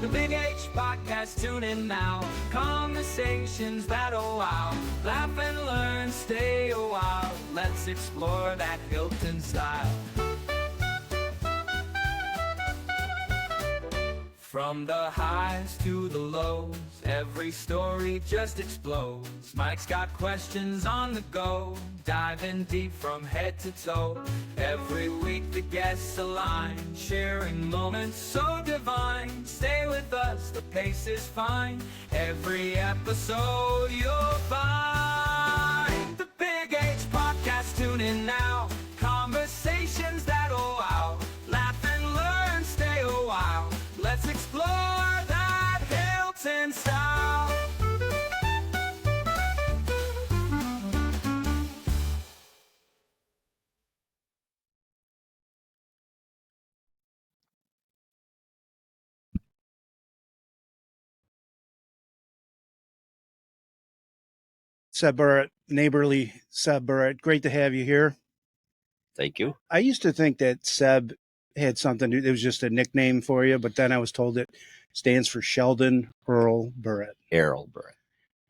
The Big H Podcast, tune in now. Conversations that'll wow. Laugh and learn, stay a while. Let's explore that Hilton style. From the highs to the lows, every story just explodes. Mike's got questions on the go, diving deep from head to toe. Every week the guests align, sharing moments so divine. Stay with us, the pace is fine. Every episode you'll find. The Big H Podcast, tune in now. Conversations that'll wow. Laugh and learn, stay a while. Let's explore that Hilton style. Seb Burritt, neighborly Seb Burritt. Great to have you here. Thank you. I used to think that Seb had something, it was just a nickname for you, but then I was told it stands for Sheldon Earl Burritt. Errol Burritt.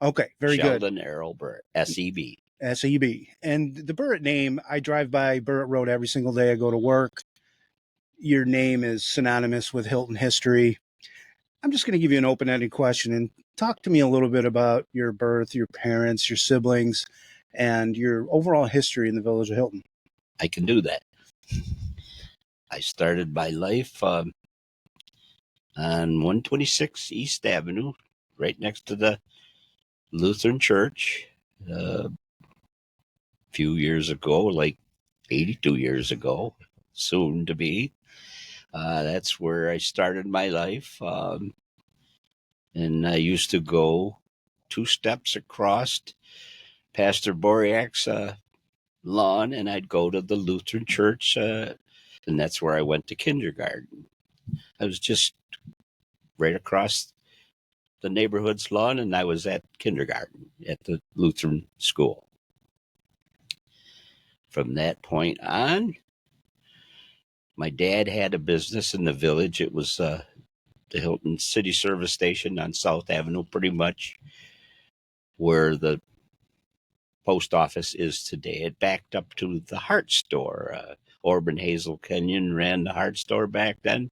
Okay, very Sheldon Errol Burritt, S-E-B. S-E-B. And the Burritt name, I drive by Burritt Road every single day I go to work. Your name is synonymous with Hilton history. I'm just going to give you an open-ended question and talk to me a little bit about your birth, your parents, your siblings, and your overall history in the village of Hilton. I can do that. I started my life on 126 East Avenue, right next to the Lutheran Church. A few years ago, like 82 years ago, soon to be. That's where I started my life. And I used to go 2 steps across Pastor Boriak's lawn, and I'd go to the Lutheran Church, and that's where I went to kindergarten. I was just right across the neighborhood's lawn, and I was at kindergarten at the Lutheran school. From that point on, my dad had a business in the village. It was the Hilton City Service Station on South Avenue, pretty much where the post office is today. It backed up to the Hart store. Orban Hazel Kenyon ran the Hart store back then.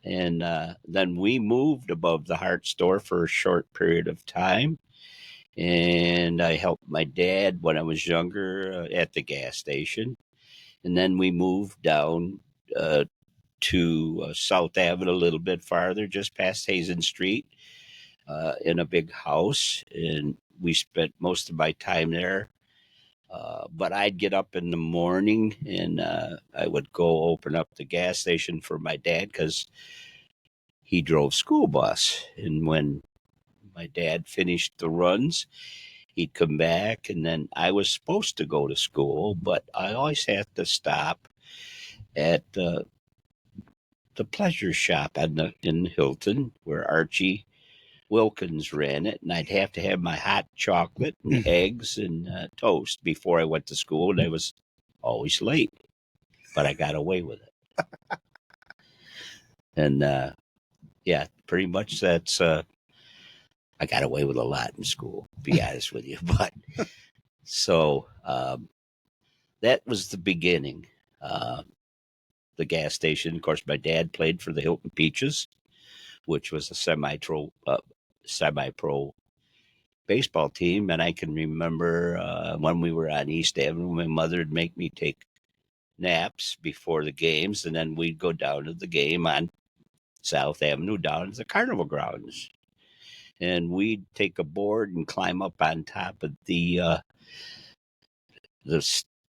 And then we moved above the Hart store for a short period of time. And I helped my dad when I was younger at the gas station. And then we moved down to South Avenue a little bit farther, just past Hazen Street, in a big house. And we spent most of my time there. But I'd get up in the morning and I would go open up the gas station for my dad because he drove school bus. And when my dad finished the runs, he'd come back, and then I was supposed to go to school, but I always had to stop at the pleasure shop in Hilton where Archie Wilkins ran it, and I'd have to have my hot chocolate and eggs and toast before I went to school, and I was always late, but I got away with it. And yeah, pretty much that's I got away with a lot in school, to be honest with you. But so that was the beginning. The gas station, of course, my dad played for the Hilton Peaches, which was a semi-pro baseball team. And I can remember when we were on East Avenue, my mother would make me take naps before the games, and then we'd go down to the game on South Avenue, down to the carnival grounds. And we'd take a board and climb up on top of the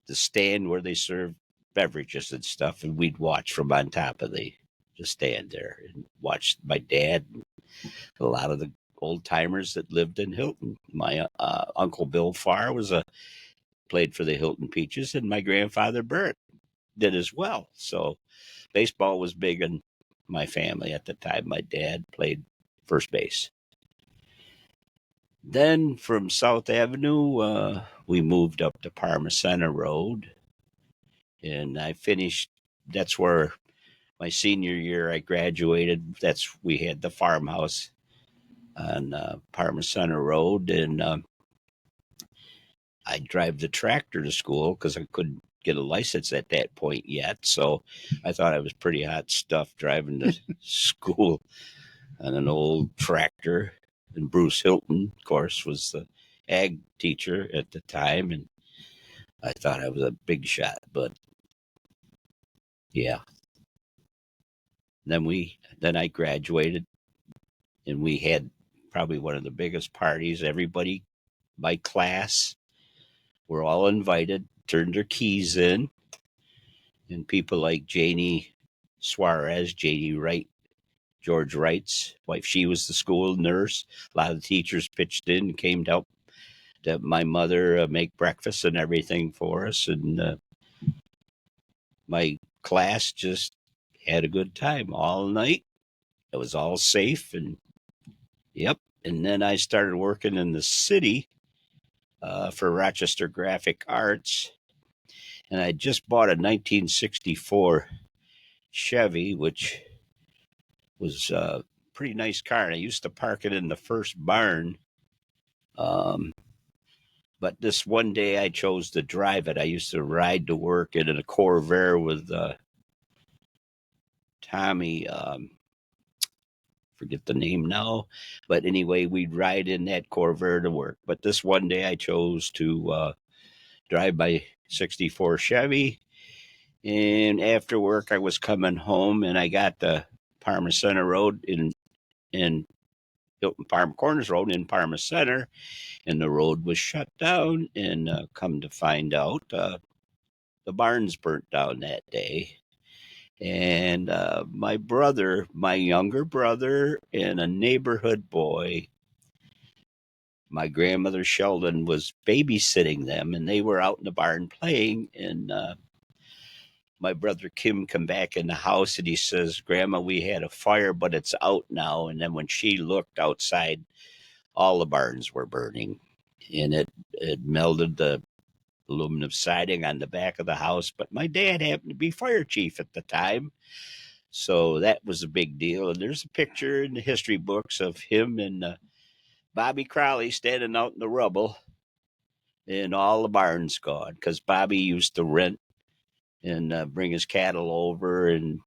stand where they serve beverages and stuff, and we'd watch from on top of the stand there and watch my dad and a lot of the old timers that lived in Hilton. My Uncle Bill Farr played for the Hilton Peaches, and my grandfather Bert did as well. So baseball was big in my family at the time. My dad played first base. Then from South Avenue, we moved up to Parma Center Road, and I finished. That's where my senior year, I graduated. We had the farmhouse on Parma Center Road, and I drive the tractor to school because I couldn't get a license at that point yet. So I thought I was pretty hot stuff driving to school on an old tractor. And Bruce Hilton, of course, was the ag teacher at the time, and I thought I was a big shot. But yeah, then I graduated, and we had probably one of the biggest parties. Everybody, my class, were all invited, turned their keys in, and people like Janie Suarez, Janie Wright, George Wright's wife, she was the school nurse. A lot of the teachers pitched in and came to help my mother make breakfast and everything for us. And my class just had a good time all night. It was all safe, and yep. And then I started working in the city for Rochester Graphic Arts, and I just bought a 1964 Chevy, which was a pretty nice car. And I used to park it in the first barn. But this one day I chose to drive it. I used to ride to work in a Corvair with Tommy. Forget the name now. But anyway, we'd ride in that Corvair to work. But this one day I chose to drive my 64 Chevy. And after work, I was coming home, and I got the Parma Center Road in Hilton Parma Corners Road in Parma Center, and the road was shut down. And come to find out, the barns burnt down that day. And my younger brother, and a neighborhood boy, my grandmother Sheldon, was babysitting them, and they were out in the barn playing. And my brother Kim come back in the house, and he says, "Grandma, we had a fire, but it's out now." And then when she looked outside, all the barns were burning, and it melted the aluminum siding on the back of the house. But my dad happened to be fire chief at the time, so that was a big deal. And there's a picture in the history books of him and Bobby Crowley standing out in the rubble, and all the barns gone, because Bobby used to rent and bring his cattle over and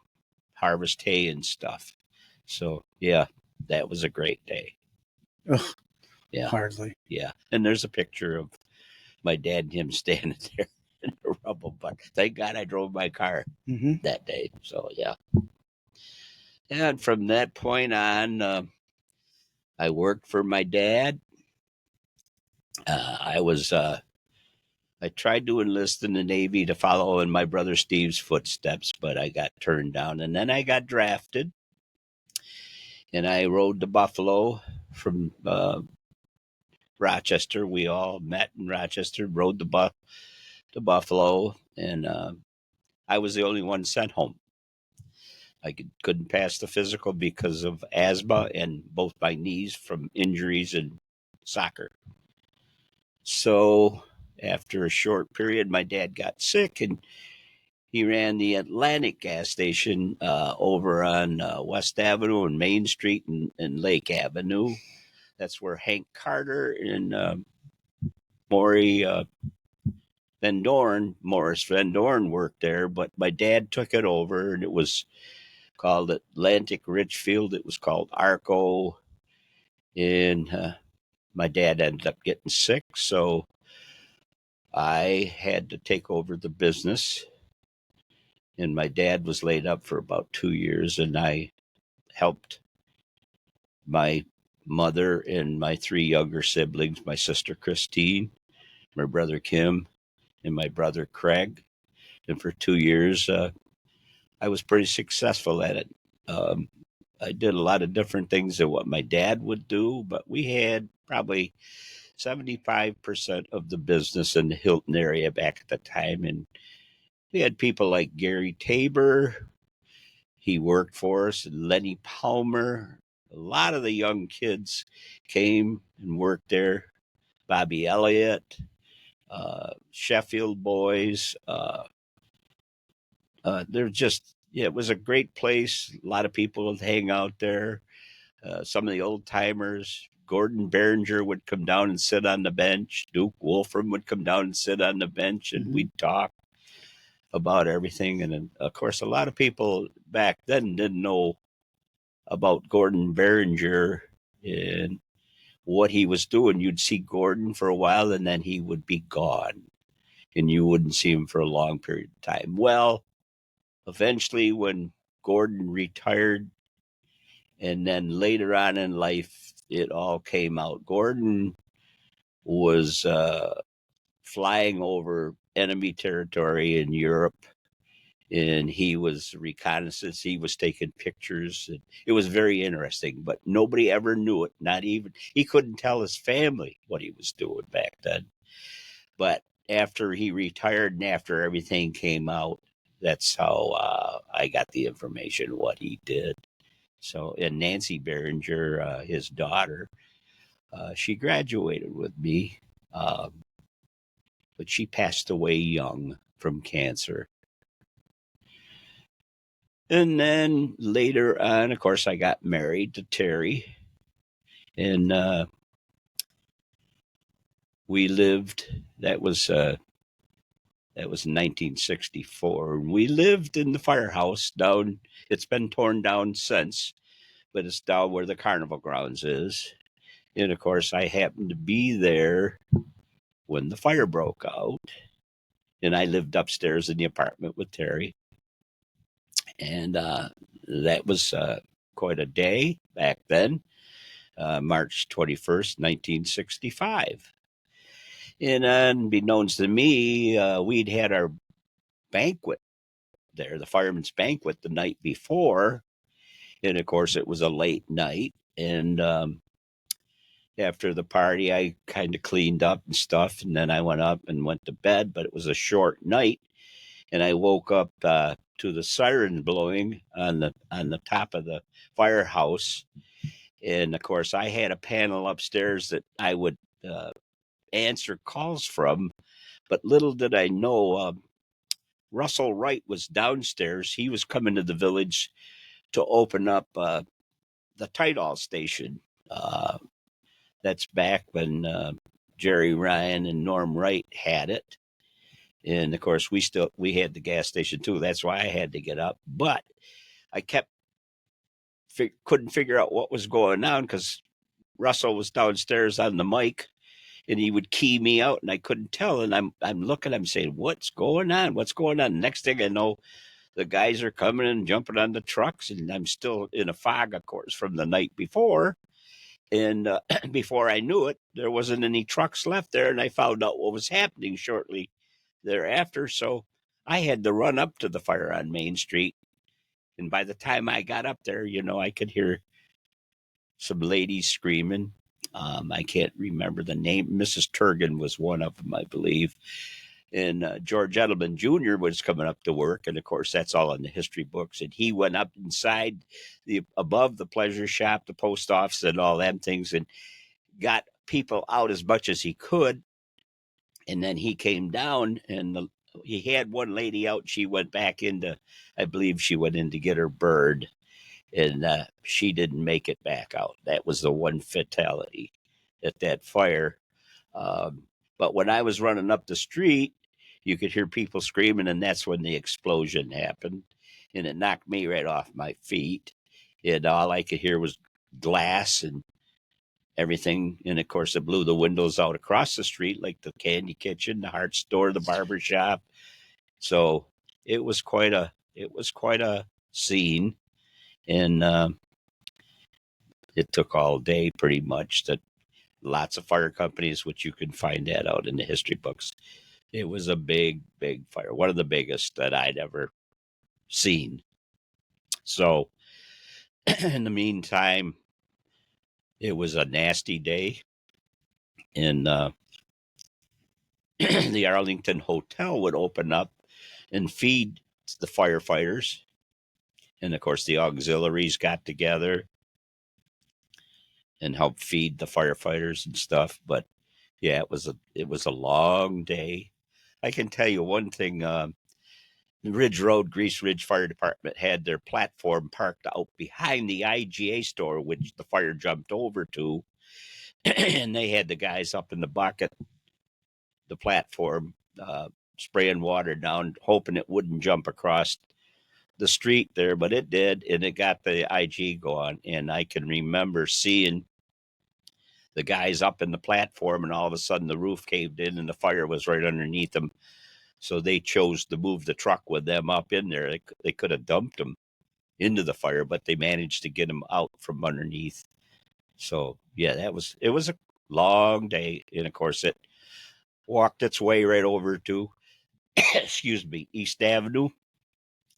harvest hay and stuff. So yeah, that was a great day. Ugh, Yeah, hardly. yeah. And there's a picture of my dad and him standing there in the rubble. But thank God I drove my car that day. So yeah. And from that point on, I worked for my dad. I tried to enlist in the Navy to follow in my brother Steve's footsteps, but I got turned down. And then I got drafted, and I rode to Buffalo from Rochester. We all met in Rochester, rode to Buffalo, and I was the only one sent home. I couldn't pass the physical because of asthma and both my knees from injuries in soccer. So after a short period, my dad got sick, and he ran the Atlantic gas station over on West Avenue and Main Street and Lake Avenue. That's where Hank Carter and Morris Van Dorn worked there. But my dad took it over, and it was called Atlantic Richfield. It was called Arco. And my dad ended up getting sick, so I had to take over the business. And my dad was laid up for about 2 years, and I helped my mother and my 3 younger siblings, my sister Christine, my brother Kim, and my brother Craig. And for 2 years, I was pretty successful at it. I did a lot of different things than what my dad would do, but we had probably 75% of the business in the Hilton area back at the time. And we had people like Gary Tabor. He worked for us, and Lenny Palmer. A lot of the young kids came and worked there. Bobby Elliott, Sheffield boys. There's just yeah, it was a great place. A lot of people would hang out there. Some of the old timers, Gordon Behringer would come down and sit on the bench. Duke Wolfram would come down and sit on the bench, and Mhm. we'd talk about everything. And then, of course, a lot of people back then didn't know about Gordon Behringer and what he was doing. You'd see Gordon for a while, and then he would be gone, and you wouldn't see him for a long period of time. Well, eventually, when Gordon retired, and then later on in life, it all came out. Gordon was flying over enemy territory in Europe, and he was reconnaissance. He was taking pictures. And it was very interesting, but nobody ever knew it. Not even he couldn't tell his family what he was doing back then. But after he retired and after everything came out, that's how I got the information what he did. So, and Nancy Behringer, his daughter, she graduated with me, but she passed away young from cancer. And then later on, of course, I got married to Terry, and we lived. That was 1964, and we lived in the firehouse down. It's been torn down since, but it's down where the carnival grounds is. And of course, I happened to be there when the fire broke out, and I lived upstairs in the apartment with Terry, and that was quite a day back then. March 21st, 1965. And unbeknownst to me, we'd had our banquet there, the fireman's banquet, the night before. And of course, it was a late night. And after the party, I kind of cleaned up and stuff. And then I went up and went to bed, but it was a short night. And I woke up to the siren blowing on the top of the firehouse. And of course, I had a panel upstairs that I would answer calls from. But little did I know, Russell Wright was downstairs. He was coming to the village to open up the Tidal station. That's back when Jerry Ryan and Norm Wright had it. And of course, we had the gas station too. That's why I had to get up. But I couldn't figure out what was going on because Russell was downstairs on the mic, and he would key me out, and I couldn't tell. And I'm looking, I'm saying, "What's going on? What's going on?" Next thing I know, the guys are coming and jumping on the trucks, and I'm still in a fog, of course, from the night before. And before I knew it, there wasn't any trucks left there, and I found out what was happening shortly thereafter. So I had to run up to the fire on Main Street. And by the time I got up there, I could hear some ladies screaming. I can't remember the name. Mrs. Turgan was one of them, I believe. And George Edelman Jr. was coming up to work. And of course, that's all in the history books. And he went up inside above the pleasure shop, the post office, and all them things, and got people out as much as he could. And then he came down, and he had one lady out. She went back into, I believe she went in to get her bird, and she didn't make it back out. That was the one fatality at that fire. But when I was running up the street, you could hear people screaming, and that's when the explosion happened, and it knocked me right off my feet. And all I could hear was glass and everything. And of course, it blew the windows out across the street, like the candy kitchen, the Hart store, the barber shop. So it was quite a scene, and it took all day pretty much. That lots of fire companies, which you can find that out in the history books. It was a big, big fire, one of the biggest that I'd ever seen. So in the meantime, it was a nasty day, and the Arlington Hotel would open up and feed the firefighters. And of course, the auxiliaries got together and helped feed the firefighters and stuff. But yeah, it was a long day. I can tell you one thing. Ridge Road, Grease Ridge Fire Department had their platform parked out behind the IGA store, which the fire jumped over to. And they had the guys up in the bucket, the platform, spraying water down, hoping it wouldn't jump across the street there, but it did, and it got the IG going. And I can remember seeing the guys up in the platform, and all of a sudden the roof caved in and the fire was right underneath them. So they chose to move the truck with them up in there. They could have dumped them into the fire, but they managed to get them out from underneath. So yeah, it was a long day, and of course it walked its way right over to excuse me, East Avenue.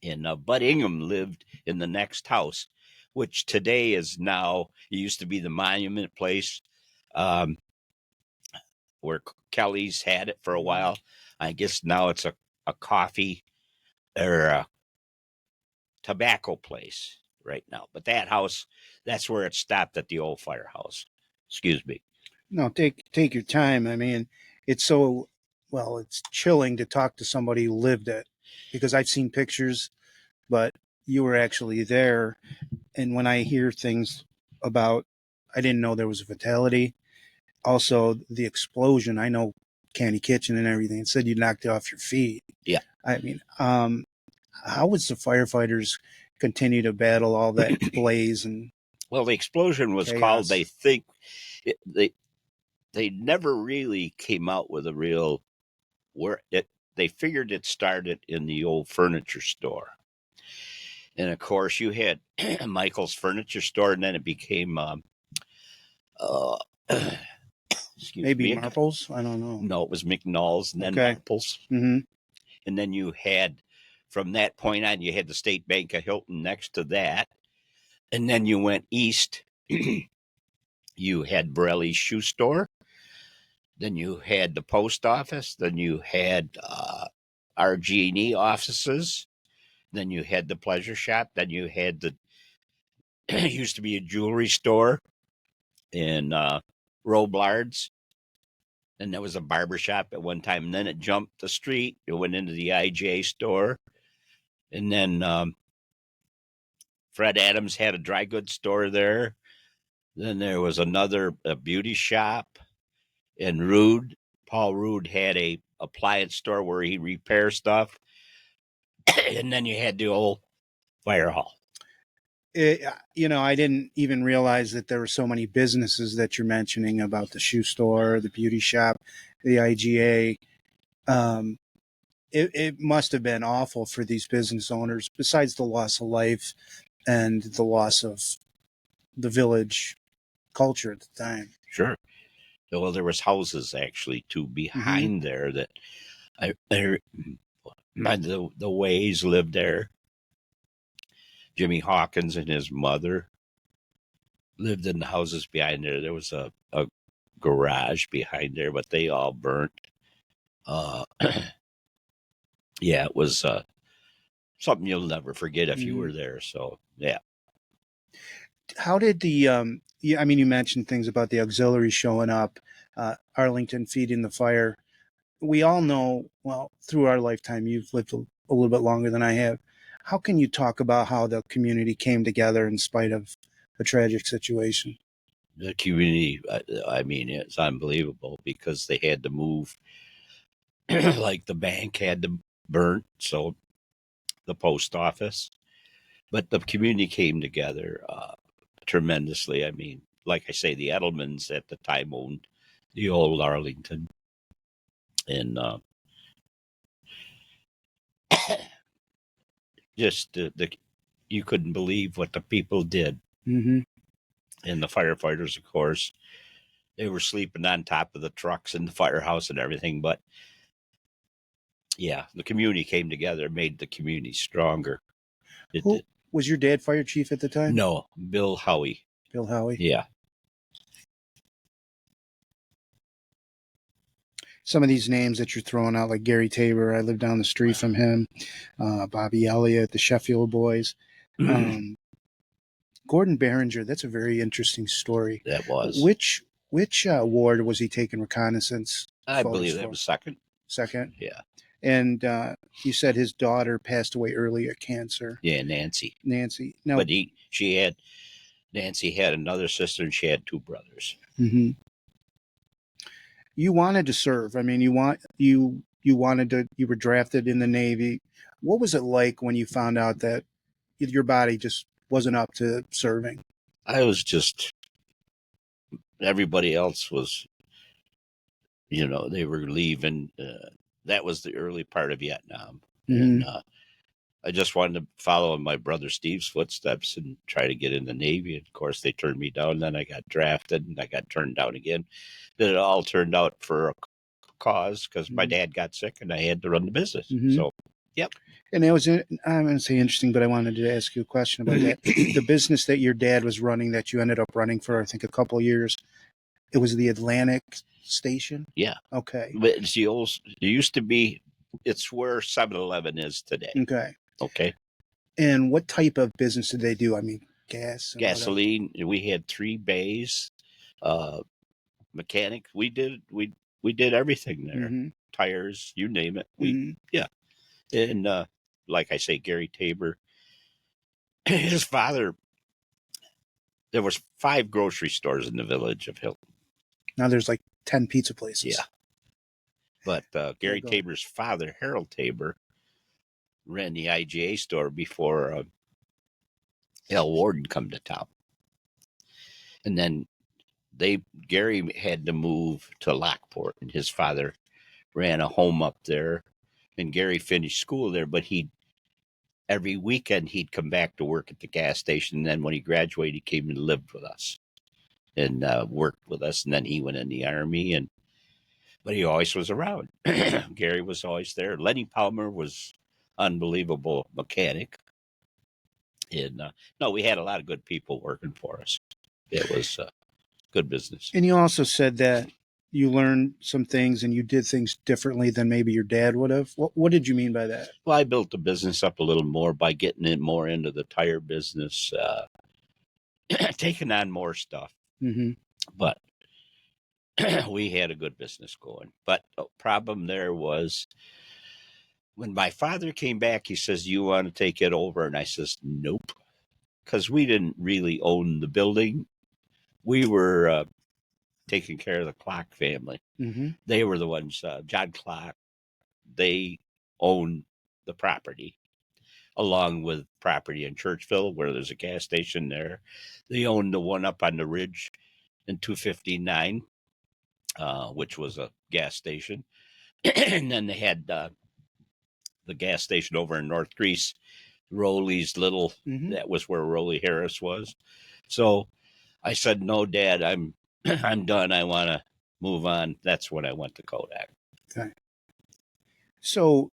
And Bud Ingham lived in the next house, which today is now, it used to be the Monument Place, where Kelly's had it for a while. I guess now it's a coffee or a tobacco place right now. But that house, that's where it stopped, at the old firehouse. Excuse me. No, take your time. I mean, it's so, well, it's chilling to talk to somebody who lived it, because I've seen pictures, but you were actually there. And when I hear things about, I didn't know there was a fatality. Also, the explosion, I know Candy Kitchen and everything. It said you knocked it off your feet. Yeah. I mean, how was the firefighters continue to battle all that blaze? And well, the explosion was chaos? called, they think, they never really came out with a real, where it, they figured it started in the old furniture store. And of course you had Michael's furniture store, and then it became, maybe Marples? I don't know. No, it was McNall's and then Okay. Marples. Mm-hmm. And then you had, from that point on, you had the State Bank of Hilton next to that. And then you went east. You had Borelli's shoe store. Then you had the post office. Then you had RG&E offices. Then you had the pleasure shop. Then you had the used to be a jewelry store in Roblard's. And there was a barber shop at one time. And then it jumped the street. It went into the IJ store. And then Fred Adams had a dry goods store there. Then there was another beauty shop. And Paul Rude had a appliance store where he repairs stuff. And then you had the old fire hall. I didn't even realize that there were so many businesses that you're mentioning, about the shoe store, the beauty shop, the IGA. It must have been awful for these business owners, besides the loss of life and the loss of the village culture at the time. Sure. Well, there was houses actually too behind there that the Ways lived there. Jimmy Hawkins and his mother lived in the houses behind there. There was a garage behind there, but they all burnt. Yeah, it was something you'll never forget if you were there. So, yeah. How did the, you mentioned things about the auxiliary showing up, Arlington feeding the fire. We all know, well, through our lifetime, you've lived a little bit longer than I have. How can you talk about how the community came together in spite of a tragic situation? The community, I mean, it's unbelievable, because they had to move, like the bank had to burn, so the post office. But the community came together tremendously. I mean, like I say, the Edelmans at the time owned the old Arlington. And just you couldn't believe what the people did. Mm-hmm. And the firefighters, of course, they were sleeping on top of the trucks in the firehouse and everything. But yeah, the community came together, made the community stronger. Was your dad fire chief at the time? No, Bill Howie. Bill Howie? Yeah. Some of these names that you're throwing out, like Gary Tabor, I live down the street from him. Bobby Elliott, the Sheffield Boys. Gordon Behringer, that's a very interesting story. That was. Which ward was he taking reconnaissance? I believe that was second. Second? Yeah. And you said his daughter passed away early of cancer. Yeah, Nancy. Nancy. No. But Nancy had another sister, and she had two brothers. Mm-hmm. You wanted to serve. I mean, you wanted to. You were drafted in the Navy. What was it like when you found out that your body just wasn't up to serving? I was just, everybody else was, they were leaving. That was the early part of Vietnam. Mm-hmm. And I just wanted to follow in my brother Steve's footsteps and try to get in the Navy. And of course, they turned me down. Then I got drafted, and I got turned down again. Then it all turned out for a cause because my dad got sick, and I had to run the business. Mm-hmm. So, yep. And it was, I'm going to say interesting, but I wanted to ask you a question about that. The business that your dad was running, that you ended up running for, I think, a couple of years, it was the Atlantic Station? Yeah. Okay. But it's the old, it used to be, it's where 7-Eleven is today. Okay. Okay. And what type of business did they do? I mean, gasoline. We had 3 bays, mechanic. We did everything there. Mm-hmm. Tires, you name it. Mm-hmm. And like I say, Gary Tabor, his father. There was 5 grocery stores in the village of Hilton. Now there's like 10 pizza places. Yeah. But Gary Tabor's father, Harold Tabor, ran the IGA store before Al Warden come to town. And then Gary had to move to Lockport, and his father ran a home up there. And Gary finished school there, but every weekend he'd come back to work at the gas station. And then when he graduated, he came and lived with us and worked with us. And then he went in the Army, but he always was around. Gary was always there. Lenny Palmer was unbelievable mechanic. And no, we had a lot of good people working for us. It was good business. And you also said that you learned some things and you did things differently than maybe your dad would have. What did you mean by that? Well, I built the business up a little more by getting it more into the tire business, taking on more stuff. Mm-hmm. But we had a good business going. But the problem there was when my father came back, he says, "You want to take it over?" And I says, "Nope," because we didn't really own the building. We were taking care of the Clock family. Mm-hmm. They were the ones, John Clock, they owned the property, along with property in Churchville, where there's a gas station there. They owned the one up on the ridge in 259, which was a gas station. And then they had the gas station over in North Greece, Rowley's little, that was where Rowley Harris was. So I said, "No, Dad, I'm done. I want to move on." That's when I went to Kodak. Okay. So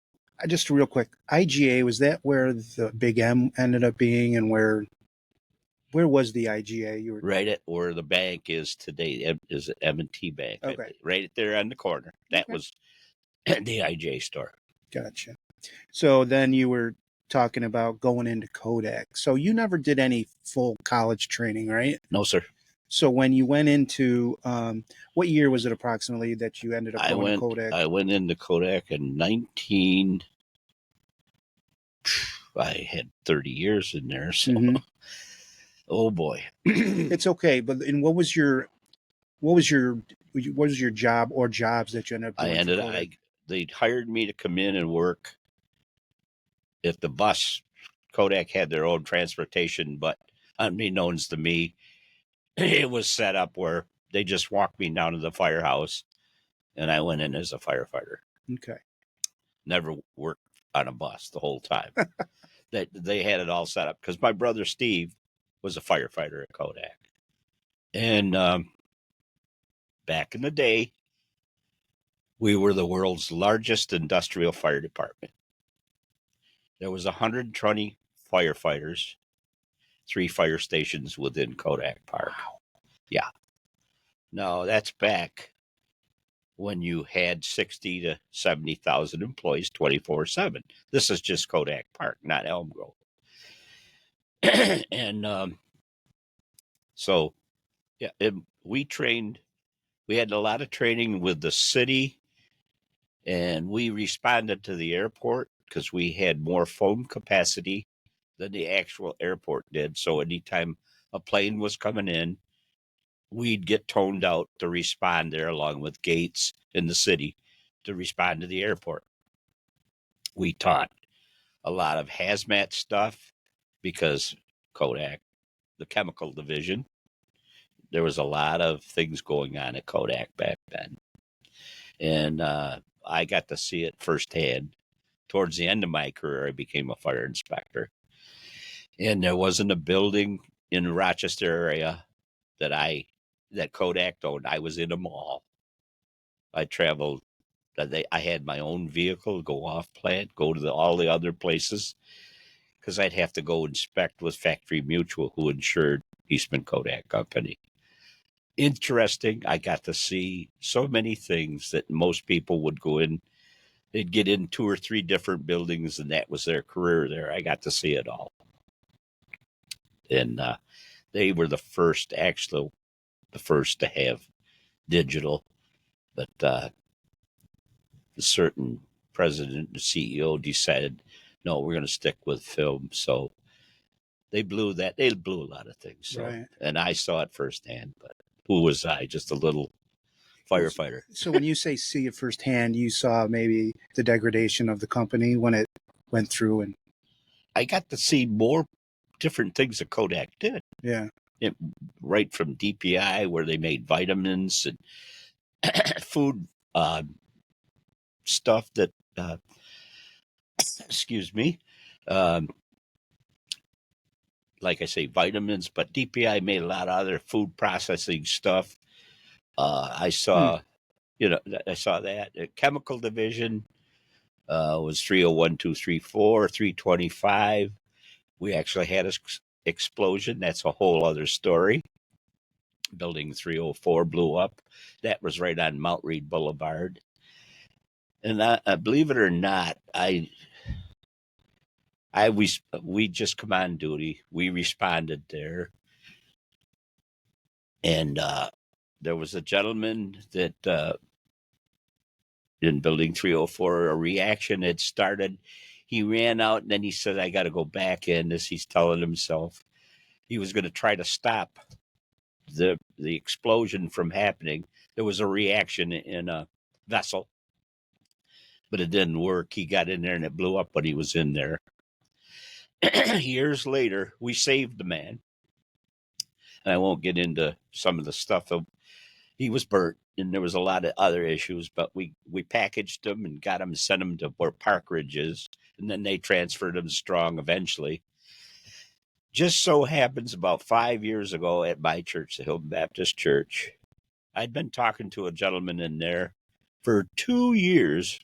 just real quick, IGA, was that where the Big M ended up being, and where was the IGA? You were right at where the bank is today. Is it M&T Bank? Okay. Right there on the corner. That was the IGA store. Gotcha. So then you were talking about going into Kodak. So you never did any full college training, right? No, sir. So when you went into, what year was it approximately that you ended up going to Kodak? I went into Kodak in I had 30 years in there. So, oh boy. It's okay. But what was your job or jobs that you ended up doing? They hired me to come in and work at the bus. Kodak had their own transportation, but unbeknownst to me, it was set up where they just walked me down to the firehouse, and I went in as a firefighter. Okay. Never worked on a bus the whole time. They had it all set up because my brother Steve was a firefighter at Kodak. And back in the day, we were the world's largest industrial fire department. There was 120 firefighters, 3 fire stations within Kodak Park. Wow. Yeah. No, that's back when you had 60 to 70,000 employees 24/7. This is just Kodak Park, not Elm Grove. And so, yeah, we had a lot of training with the city And we responded to the airport because we had more foam capacity than the actual airport did. So anytime a plane was coming in, we'd get toned out to respond there along with gates in the city to respond to the airport. We taught a lot of hazmat stuff because Kodak, the chemical division, there was a lot of things going on at Kodak back then. And I got to see it firsthand. Towards the end of my career, I became a fire inspector. And there wasn't a building in the Rochester area that Kodak owned. I was in a mall. I traveled. I had my own vehicle, go off plant, go to all the other places, because I'd have to go inspect with Factory Mutual, who insured Eastman Kodak Company. Interesting. I got to see so many things that most people would go in. They'd get in 2 or 3 different buildings, and that was their career there. I got to see it all. And they were the first to have digital. But a certain president and CEO decided, no, we're going to stick with film. So they blew that. They blew a lot of things. So, Right. And I saw it firsthand. But who was I? Just a little firefighter. So when you say see it firsthand, you saw maybe the degradation of the company when it went through, and I got to see more different things that Kodak did. yeah, Right from DPI, where they made vitamins and food stuff that, excuse me, like I say, vitamins, but DPI made a lot of other food processing stuff. I saw, I saw that. The chemical division was 301, 234, 325. We actually had an explosion. That's a whole other story. Building 304 blew up. That was right on Mount Reed Boulevard. And believe it or not, we just come on duty. We responded there. And there was a gentleman that in building 304, a reaction had started. He ran out, and then he said, I got to go back in, as he's telling himself. He was going to try to stop the explosion from happening. There was a reaction in a vessel, but it didn't work. He got in there, and it blew up when he was in there. Years later, we saved the man. And I won't get into some of the stuff. He was burnt, and there was a lot of other issues, but we packaged him and got him, sent him to where Park Ridge is, and then they transferred him to Strong eventually. Just so happens about 5 years ago at my church, the Hilton Baptist Church, I'd been talking to a gentleman in there for 2 years,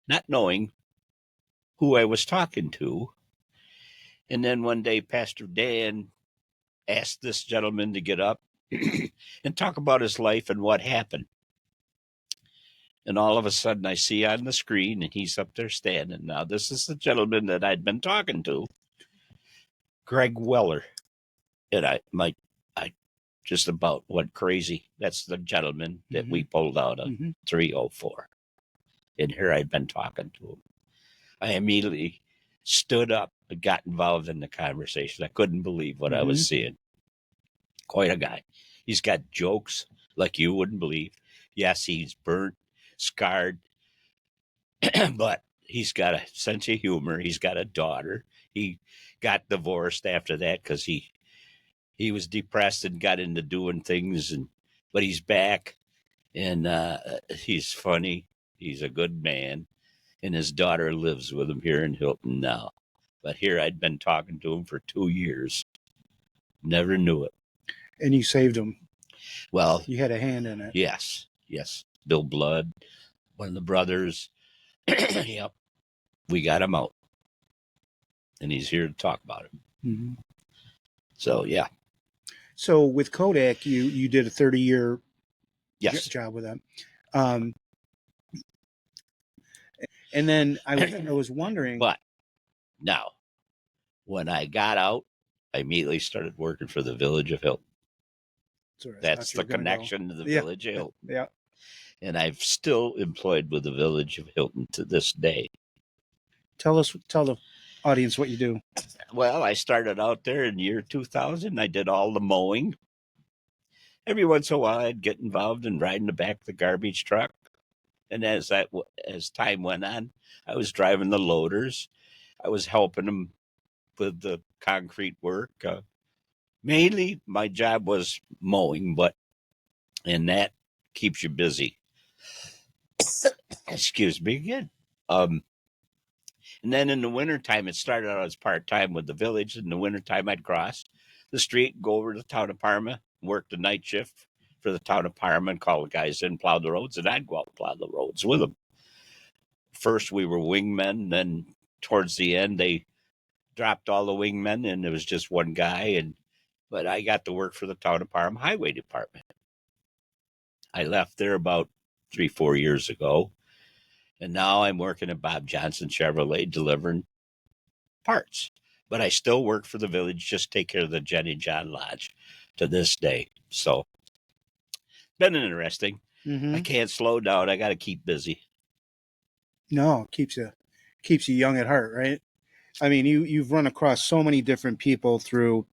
not knowing who I was talking to. And then one day, Pastor Dan asked this gentleman to get up and talk about his life and what happened. And all of a sudden, I see on the screen, and he's up there standing. Now, this is the gentleman that I'd been talking to, Greg Weller. And I just about went crazy. That's the gentleman that we pulled out of 304. And here I'd been talking to him. I immediately stood up and got involved in the conversation. I couldn't believe what I was seeing. Quite a guy. He's got jokes like you wouldn't believe. Yes, he's burnt, scarred, but he's got a sense of humor. He's got a daughter. He got divorced after that because he was depressed and got into doing things, but he's back, and he's funny. He's a good man, and his daughter lives with him here in Hilton now. But here I'd been talking to him for 2 years. Never knew it. and you saved him. Well, You had a hand in it. yes. Bill Blood, one of the brothers. Yep. We got him out. And he's here to talk about it. So, yeah. So with Kodak, you did a 30-year Yes. job with them. And then I was wondering. But now, when I got out, I immediately started working for the Village of Hilton. Sorry, That's the connection to the Village of Hilton. Yeah. and I'm still employed with the village of Hilton to this day. Tell the audience what you do. Well, I started out there in the year 2000. I did all the mowing. Every once in a while, I'd get involved in riding the back of the garbage truck. And as time went on, I was driving the loaders. I was helping them with the concrete work. Mainly, my job was mowing, and that keeps you busy. Excuse me again. And then in the wintertime, it started out as part-time with the village. In the wintertime, I'd cross the street, go over to the town of Parma, work the night shift for the town of Parma and call the guys in, plow the roads, and I'd go out and plow the roads with them. First, we were wingmen. Then towards the end, they dropped all the wingmen, and there was just one guy. But I got to work for the town of Parma Highway Department. I left there about 3-4 years ago. And now I'm working at Bob Johnson Chevrolet delivering parts. But I still work for the village, just take care of the Jenny John Lodge to this day. So, been interesting. Mm-hmm. I can't slow down. I got to keep busy. No, keeps you young at heart, right? I mean, you've run across so many different people through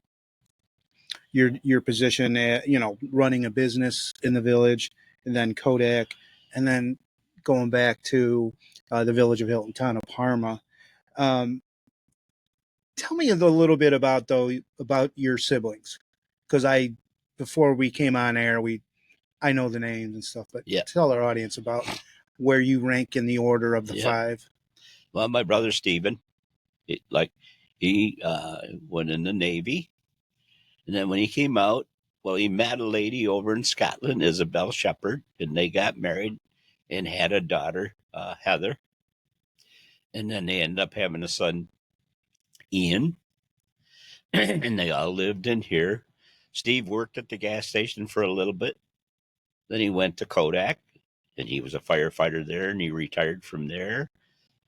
your position at, running a business in the village, and then Kodak, and then going back to the village of Hilton, town of Parma. Tell me a little bit about your siblings, because before we came on air, I know the names and stuff, but tell our audience about where you rank in the order of the five. Well, my brother Stephen, he went in the Navy, and then when he came out, he met a lady over in Scotland, Isabel Shepherd, and they got married and had a daughter, Heather. And then they ended up having a son, Ian. And they all lived in here. Steve worked at the gas station for a little bit. Then he went to Kodak, and he was a firefighter there, and he retired from there.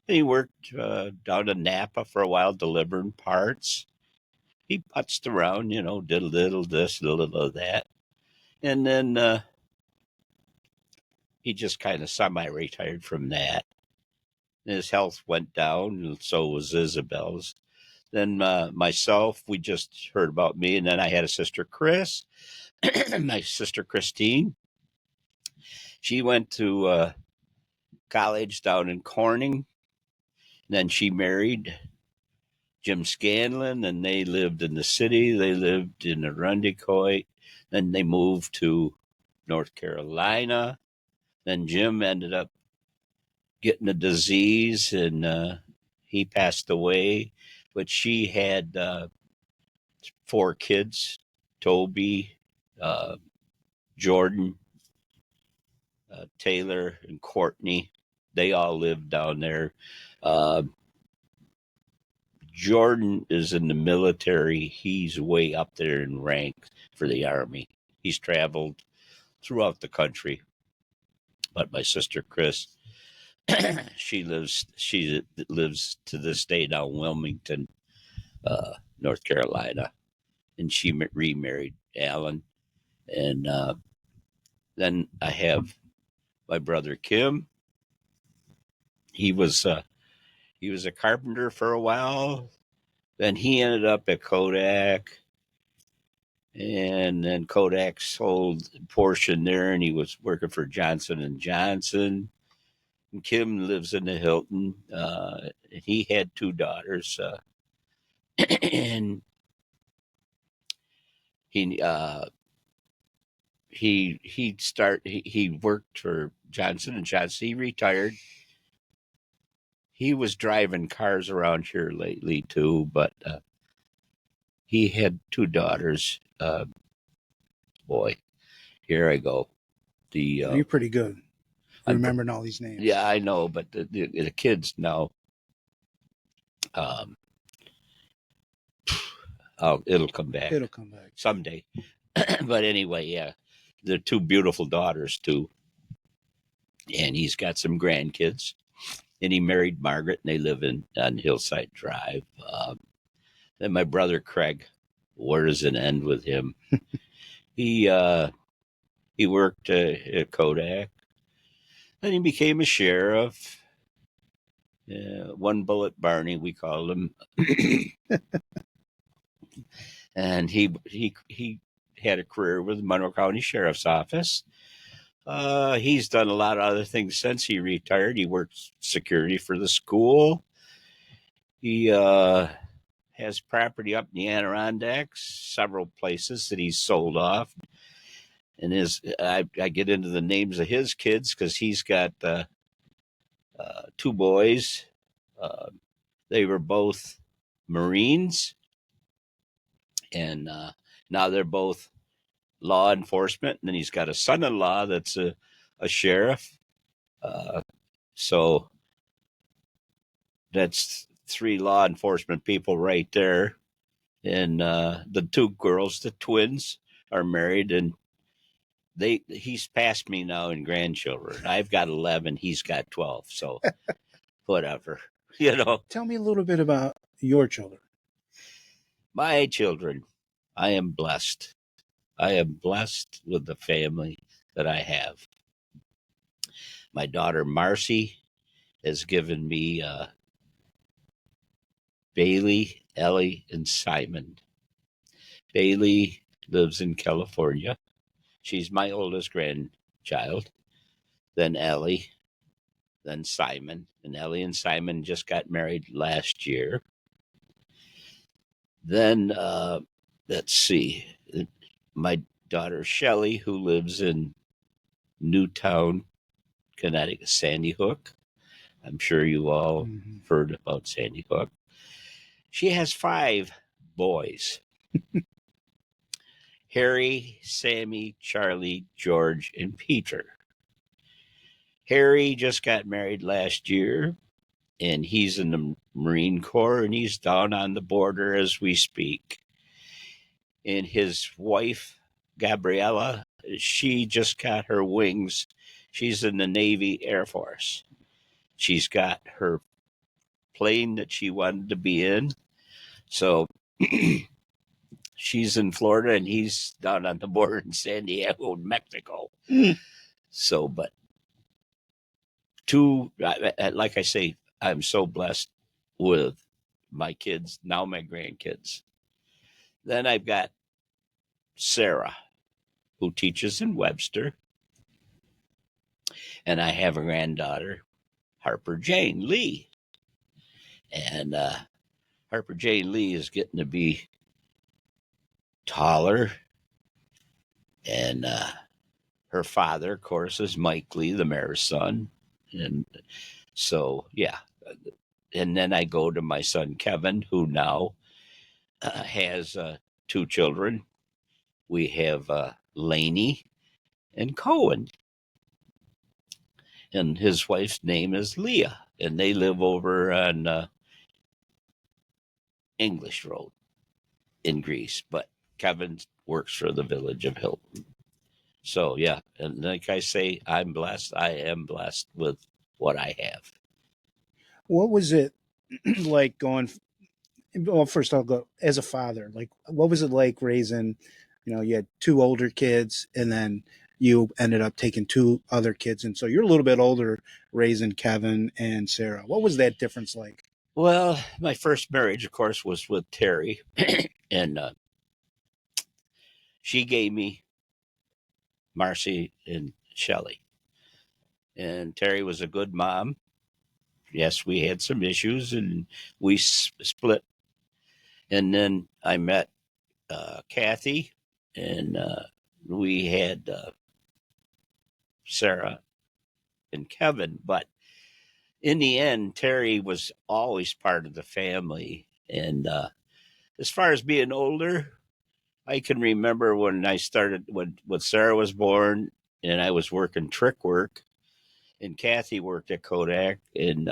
And he worked down to Napa for a while, delivering parts. He putzed around, did a little this, a little of that. And then he just kind of semi-retired from that. His health went down, and so was Isabel's. Then myself, we just heard about me, and then I had a sister, Chris, my sister, Christine. She went to college down in Corning. Then she married Jim Scanlon, and they lived in the city. They lived in Arundecoit. Then they moved to North Carolina. Then Jim ended up getting a disease, and he passed away. But she had 4 kids, Toby, Jordan, Taylor, and Courtney. They all lived down there. Jordan is in the military. He's way up there in rank for the Army. He's traveled throughout the country. But my sister, Chris, she lives to this day down in Wilmington, North Carolina, and she remarried Alan. And then I have my brother Kim. He was a carpenter for a while. Then he ended up at Kodak, and then Kodak sold a portion there, and he was working for Johnson and Johnson. And Kim lives in the Hilton. He had 2 daughters, and he worked for Johnson and Johnson. He retired. He was driving cars around here lately too, but he had 2 daughters. Boy, here I go. You're pretty good remembering all these names. Yeah, I know, but the kids now. It'll come back. It'll come back someday. But anyway, yeah, they're 2 beautiful daughters too, and he's got some grandkids. And he married Margaret, and they live on Hillside Drive. Then my brother Craig, where does it end with him? He worked at Kodak. Then he became a sheriff. One Bullet Barney, we called him. And he had a career with the Monroe County Sheriff's Office. He's done a lot of other things since he retired. He worked security for the school. He has property up in the Adirondacks, several places that he's sold off. And I get into the names of his kids because he's got two boys. They were both Marines, and now they're both law enforcement. And then he's got a son-in-law that's a sheriff. So that's three law enforcement people right there. And the two girls, the twins, are married, and he's past me now in grandchildren. I've got 11, he's got 12. So whatever, Tell me a little bit about your children. My children, I am blessed. I am blessed with the family that I have. My daughter Marcy has given me Bailey, Ellie, and Simon. Bailey lives in California. She's my oldest grandchild. Then Ellie, then Simon. And Ellie and Simon just got married last year. Then, let's see, my daughter Shelley, who lives in Newtown, Connecticut, Sandy Hook. I'm sure you all heard about Sandy Hook. She has 5 boys. Harry, Sammy, Charlie, George, and Peter. Harry just got married last year, and he's in the Marine Corps, and he's down on the border as we speak. And his wife, Gabriella, she just got her wings. She's in the Navy Air Force. She's got her plane that she wanted to be in. So she's in Florida, and he's down on the border in San Diego, Mexico. So, but like I say, I'm so blessed with my kids, now my grandkids. Then I've got Sarah, who teaches in Webster. And I have a granddaughter, Harper Jane Lee. And Harper Jane Lee is getting to be taller. And her father, of course, is Mike Lee, the mayor's son. And so, yeah. And then I go to my son, Kevin, who now has 2 children. We have Laney and Cohen. And his wife's name is Leah. And they live over on English Road in Greece. But Kevin works for the village of Hilton. So, yeah. And like I say, I'm blessed. I am blessed with what I have. What was it like going? Well, first I'll go as a father. Like, what was it like raising? You had 2 older kids, and then you ended up taking 2 other kids, and so you're a little bit older raising Kevin and Sarah. What was that difference like? Well, my first marriage, of course, was with Terry, and she gave me Marcy and Shelley. And Terry was a good mom. Yes, we had some issues, and we split. And then I met Kathy, and we had Sarah and Kevin. But in the end, Terry was always part of the family. And as far as being older, I can remember when I started, when Sarah was born, and I was working trick work, and Kathy worked at Kodak, and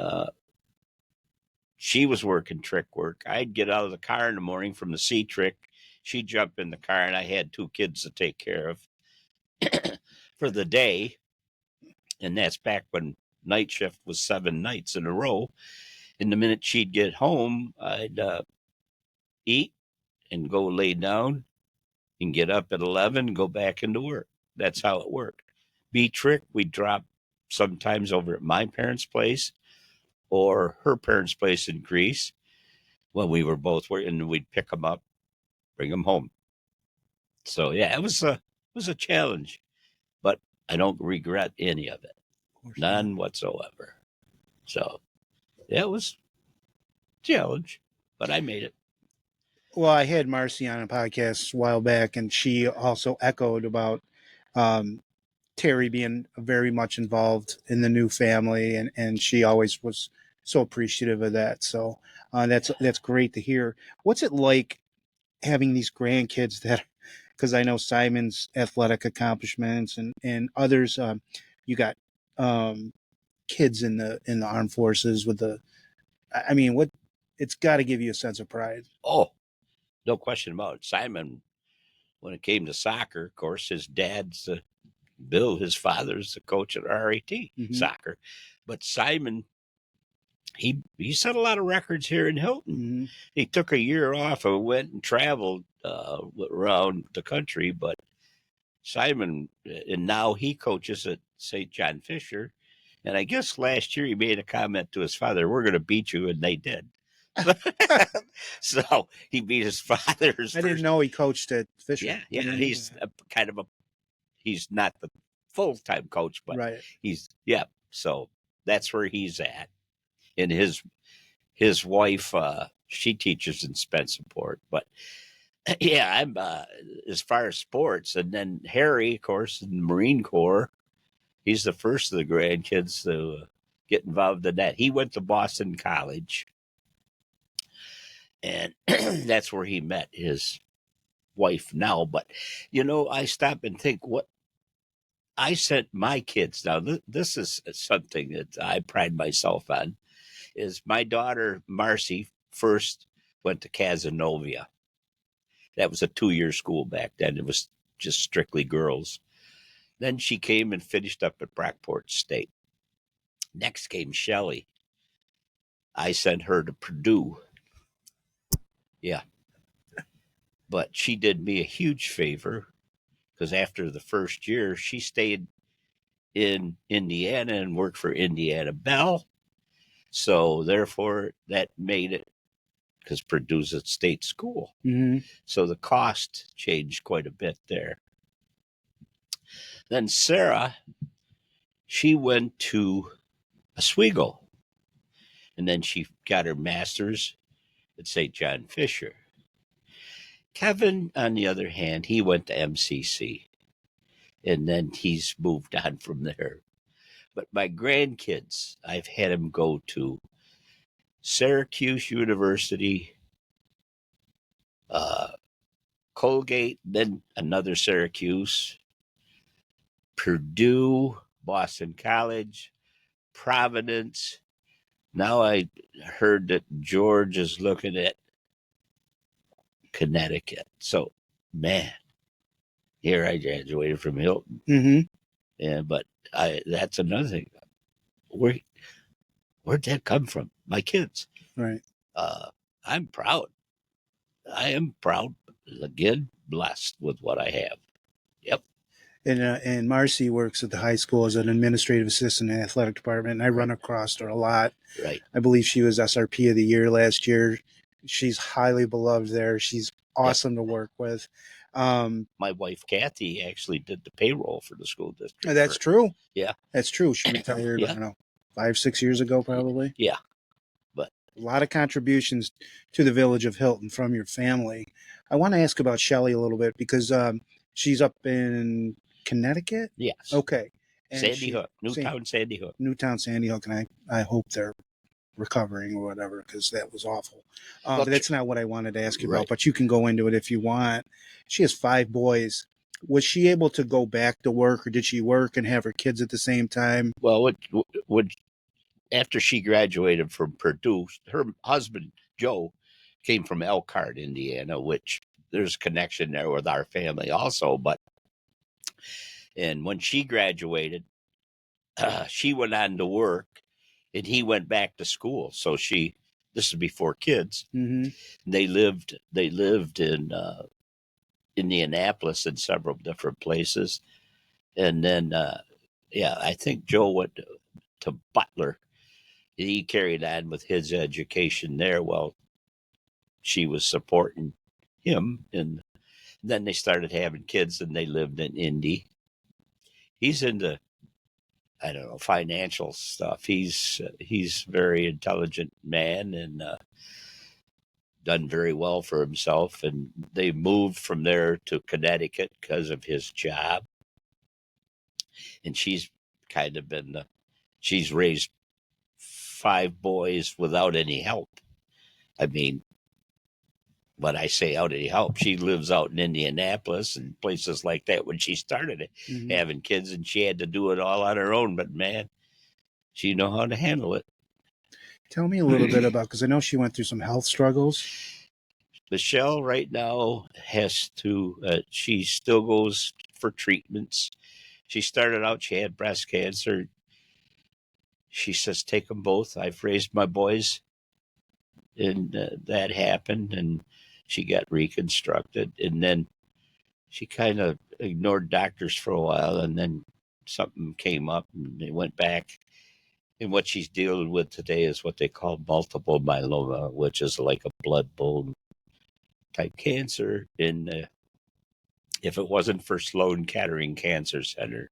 she was working trick work. I'd get out of the car in the morning from the C trick. She'd jump in the car, and I had 2 kids to take care of for the day. And that's back when night shift was 7 nights in a row. And the minute she'd get home, I'd eat and go lay down and get up at 11 and go back into work. That's how it worked. B trick, we'd drop sometimes over at my parents' place or her parents' place in Greece when we were both working, and we'd pick them up, bring them home. So yeah, it was a challenge, but I don't regret any of it, none whatsoever. So yeah, it was a challenge, but I made it. Well, I had Marcy on a podcast a while back, and she also echoed about Terry being very much involved in the new family, and she always was so appreciative of that. So that's great to hear. What's it like having these grandkids that? Because I know Simon's athletic accomplishments and others. You got um, kids in the armed forces with the. I mean, what it's got to give you a sense of pride. Oh, no question about it. Simon, when it came to soccer, of course, his dad's Bill, his father's the coach at RAT soccer. But Simon, he set a lot of records here in Hilton. He took a year off and went and traveled around the country. But Simon, and now he coaches at St. John Fisher. And I guess last year he made a comment to his father, "We're going to beat you," and they did. So he beat his father's. I didn't know he coached at Fisher. Yeah. He's he's not the full-time coach, but right. So that's where he's at. And his wife, she teaches in Spencerport. But yeah, I'm as far as sports, and then Harry, of course, in the Marine Corps. He's the first of the grandkids to get involved in that. He went to Boston College, and that's where he met his wife now. But I stop and think what I sent my kids. Now, this is something that I pride myself on. Is my daughter Marcy first went to Casanova. That was a 2-year school back then. It was just strictly girls. Then she came and finished up at Brockport State. Next came Shelley. I sent her to Purdue. Yeah. But she did me a huge favor because after the first year, she stayed in Indiana and worked for Indiana Bell. So therefore, that made it, because Purdue's a state school. So the cost changed quite a bit there. Then Sarah, she went to Oswego, and then she got her master's at St. John Fisher. Kevin, on the other hand, he went to MCC, and then he's moved on from there. But my grandkids, I've had them go to Syracuse University, Colgate, then another Syracuse, Purdue, Boston College, Providence. Now I heard that George is looking at Connecticut. So, man, here I graduated from Hilton. But that's another thing. Where'd that come from? My kids. Right. I'm proud. I am proud. Again, blessed with what I have. Yep. And Marcy works at the high school as an administrative assistant in the athletic department, and I run across her a lot. Right. I believe she was SRP of the year last year. She's highly beloved there. She's awesome to work with. My wife, Kathy, actually did the payroll for the school district. That's true. Yeah. That's true. She retired, I don't know, 5-6 years ago, probably. Yeah. But a lot of contributions to the village of Hilton from your family. I want to ask about Shelley a little bit because she's up in Connecticut? Yes. Okay. And Sandy Hook. Sandy Hook. Newtown, Sandy Hook. And I hope they're recovering or whatever, because that was awful. But that's not what I wanted to ask you about, but you can go into it if you want. She has 5 boys. Was she able to go back to work, or did she work and have her kids at the same time? Well, after she graduated from Purdue, her husband, Joe, came from Elkhart, Indiana, which there's a connection there with our family also. And when she graduated, she went on to work, and he went back to school. So this is before kids. They lived in Indianapolis in several different places. And then yeah, I think Joe went to Butler. He carried on with his education there while she was supporting him. And then they started having kids and they lived in Indy. He's into, I don't know, financial stuff. He's a very intelligent man and done very well for himself. And they moved from there to Connecticut because of his job. And she's kind of been, she's raised 5 boys without any help. I mean, when I say out any help, she lives out in Indianapolis and places like that when she started it, having kids, and she had to do it all on her own. But man, she know how to handle it. Tell me a little bit about, because I know she went through some health struggles. Michelle right now has to, she still goes for treatments. She started out, she had breast cancer. She says, take them both. I've raised my boys. And that happened, and she got reconstructed. And then she kind of ignored doctors for a while, and then something came up, and they went back. And what she's dealing with today is what they call multiple myeloma, which is like a blood bone type cancer. And if it wasn't for Sloan Kettering Cancer Center,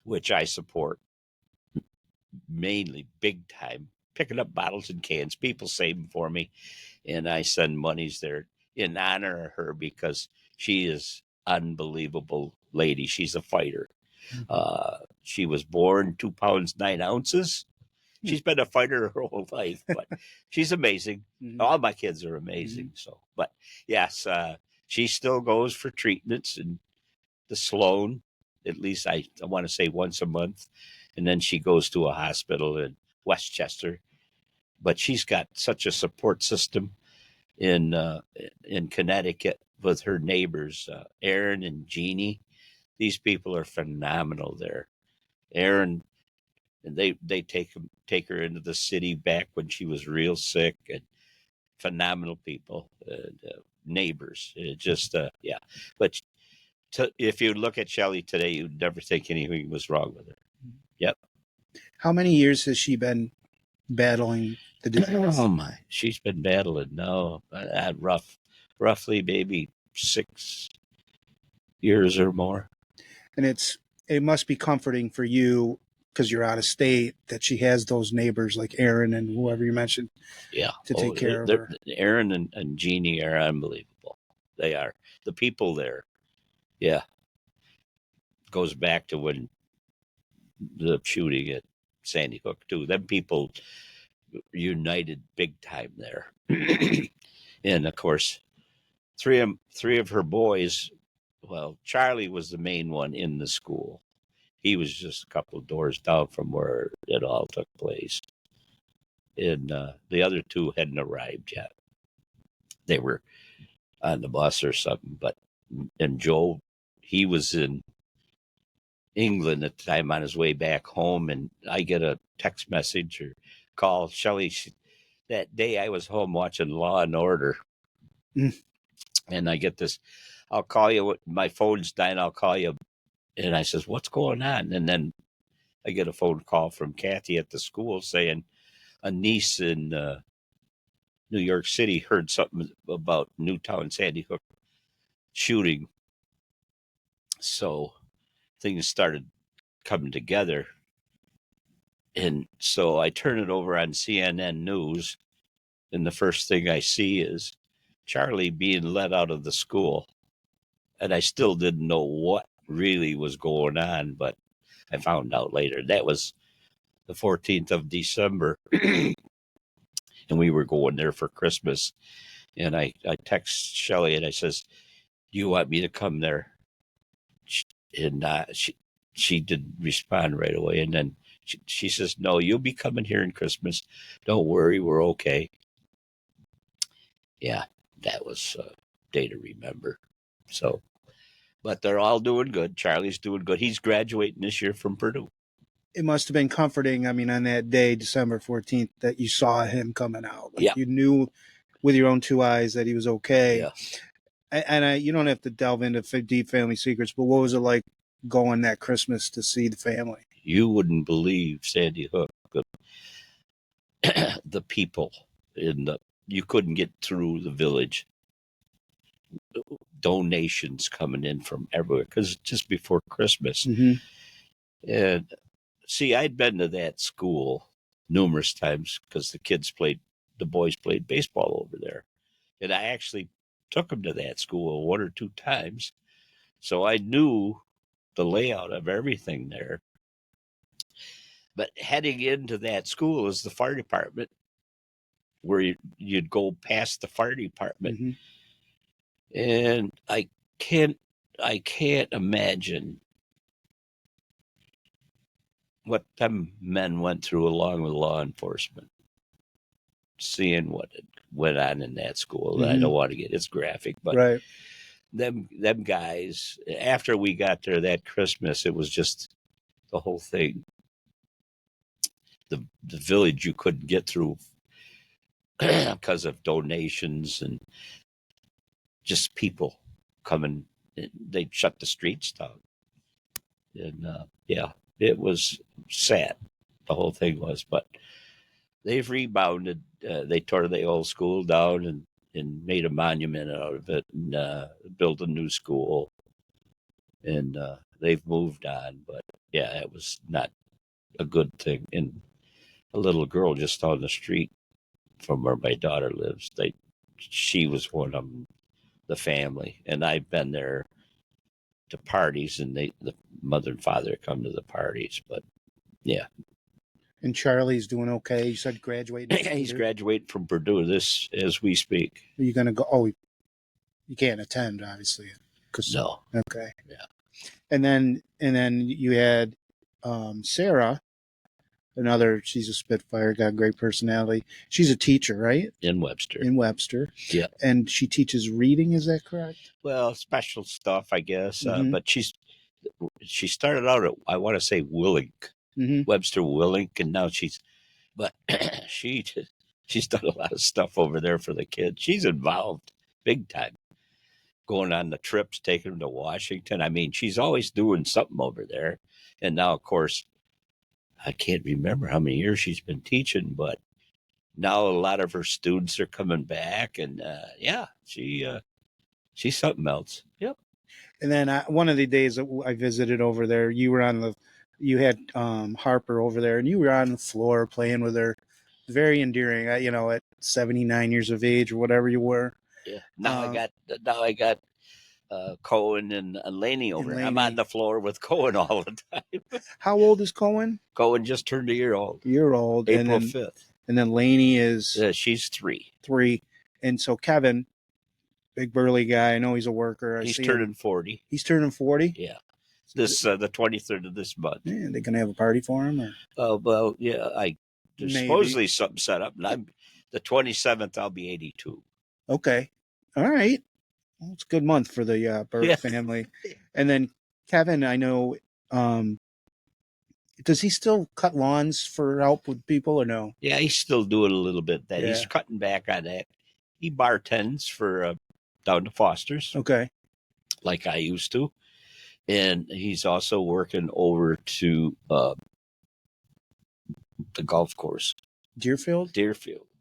which I support mainly big time, picking up bottles and cans, people save them for me, and I send monies there in honor of her because she is unbelievable lady. She's a fighter. She was born 2 pounds 9 ounces. She's been a fighter her whole life, but she's amazing. All my kids are amazing. So, but yes, she still goes for treatments and the Sloan, at least I want to say once a month. And then she goes to a hospital in Westchester. But she's got such a support system in Connecticut with her neighbors, Aaron and Jeannie. These people are phenomenal there. Aaron, and they take her into the city back when she was real sick, and phenomenal people, neighbors. Yeah. But if you look at Shelley today, you'd never think anything was wrong with her. Yep. How many years has she been battling the disease? Oh my, she's been battling now, roughly maybe 6 years or more. And it must be comforting for you, because you're out of state, that she has those neighbors like Aaron and whoever you mentioned, Yeah, to take care of her. Aaron and Jeannie are unbelievable. They are. The people there, yeah, goes back to when the shooting at Sandy Hook too. Them people united big time there. And of course, three of her boys. Well, Charlie was the main one in the school. He was just a couple of doors down from where it all took place. And the other 2 hadn't arrived yet. They were on the bus or something. And Joe, he was in England at the time on his way back home. And I get a text message or call. Shelley, that day I was home watching Law and Order. And I get this, I'll call you. My phone's dying. I'll call you. And I says, what's going on? And then I get a phone call from Kathy at the school saying a niece in New York City heard something about Newtown Sandy Hook shooting. So things started coming together. And so I turn it over on CNN News. And the first thing I see is Charlie being let out of the school. And I still didn't know what really was going on, but I found out later. That was the 14th of December. And we were going there for Christmas. And I text Shelley and I says, do you want me to come there? And she didn't respond right away. And then she says, no, you'll be coming here in Christmas. Don't worry, we're okay. Yeah, that was a day to remember. So, but they're all doing good. Charlie's doing good. He's graduating this year from Purdue. It must have been comforting, I mean, on that day, December 14th, that you saw him coming out. Like, you knew with your own 2 eyes that he was okay. Yeah. And you don't have to delve into deep family secrets, but what was it like going that Christmas to see the family. You wouldn't believe, Sandy Hook, the people you couldn't get through the village. Donations coming in from everywhere because just before Christmas. Mm-hmm. And see, I'd been to that school numerous times because the boys played baseball over there. And I actually took them to that school 1 or 2 times. So I knew the layout of everything there. But heading into that school is the fire department, where you'd go past the fire department. Mm-hmm. And I can't imagine what them men went through along with law enforcement, seeing what went on in that school. Mm-hmm. I don't want to get it's graphic, but right. them guys, after we got there that Christmas, it was just the whole thing. The village you couldn't get through because of donations and just people coming. They'd shut the streets down. And yeah, it was sad. The whole thing was, but they've rebounded. They tore the old school down and made a monument out of it and built a new school. And they've moved on. But yeah, it was not a good thing. And a little girl just down the street from where my daughter lives, she was one of them, the family. And I've been there to parties, and the mother and father come to the parties. But yeah. And Charlie's doing okay. You said graduating. He's graduating from Purdue as we speak. Are you going to go? Oh, you can't attend, obviously. No. Okay. Yeah. And then you had Sarah, she's a Spitfire, got a great personality. She's a teacher, right? In Webster. Yeah. And she teaches reading, is that correct? Well, special stuff, I guess. Mm-hmm. But she started out at, I want to say, Willink. Mm-hmm. Webster Willink, and now she's done a lot of stuff over there for the kids. She's involved big time, going on the trips, taking them to Washington. I mean, she's always doing something over there. And now, of course, I can't remember how many years she's been teaching, but now a lot of her students are coming back, and yeah, she's something else. Yep. And then one of the days that I visited over there, you had Harper over there, and you were on the floor playing with her. Very endearing, at 79 years of age or whatever you were. Yeah. Now I got Cohen and Laney over. I'm on the floor with Cohen all the time. How old is Cohen? Cohen just turned a year old. April 5th. And then Laney is she's 3. And so Kevin, big burly guy. I know he's a worker. He's turning 40. He's turning 40. Yeah. This the 23rd of this month. Yeah, they gonna have a party for him? Or? Oh well, yeah. There's supposedly something set up, and I'm the 27th. I'll be 82. Okay, all right. Well, it's a good month for the Burritt family. And then Kevin, I know. Does he still cut lawns for help with people or no? Yeah, he's still doing a little bit. He's cutting back on that. He bartends for down to Foster's. Okay, like I used to. And he's also working over to the golf course. Deerfield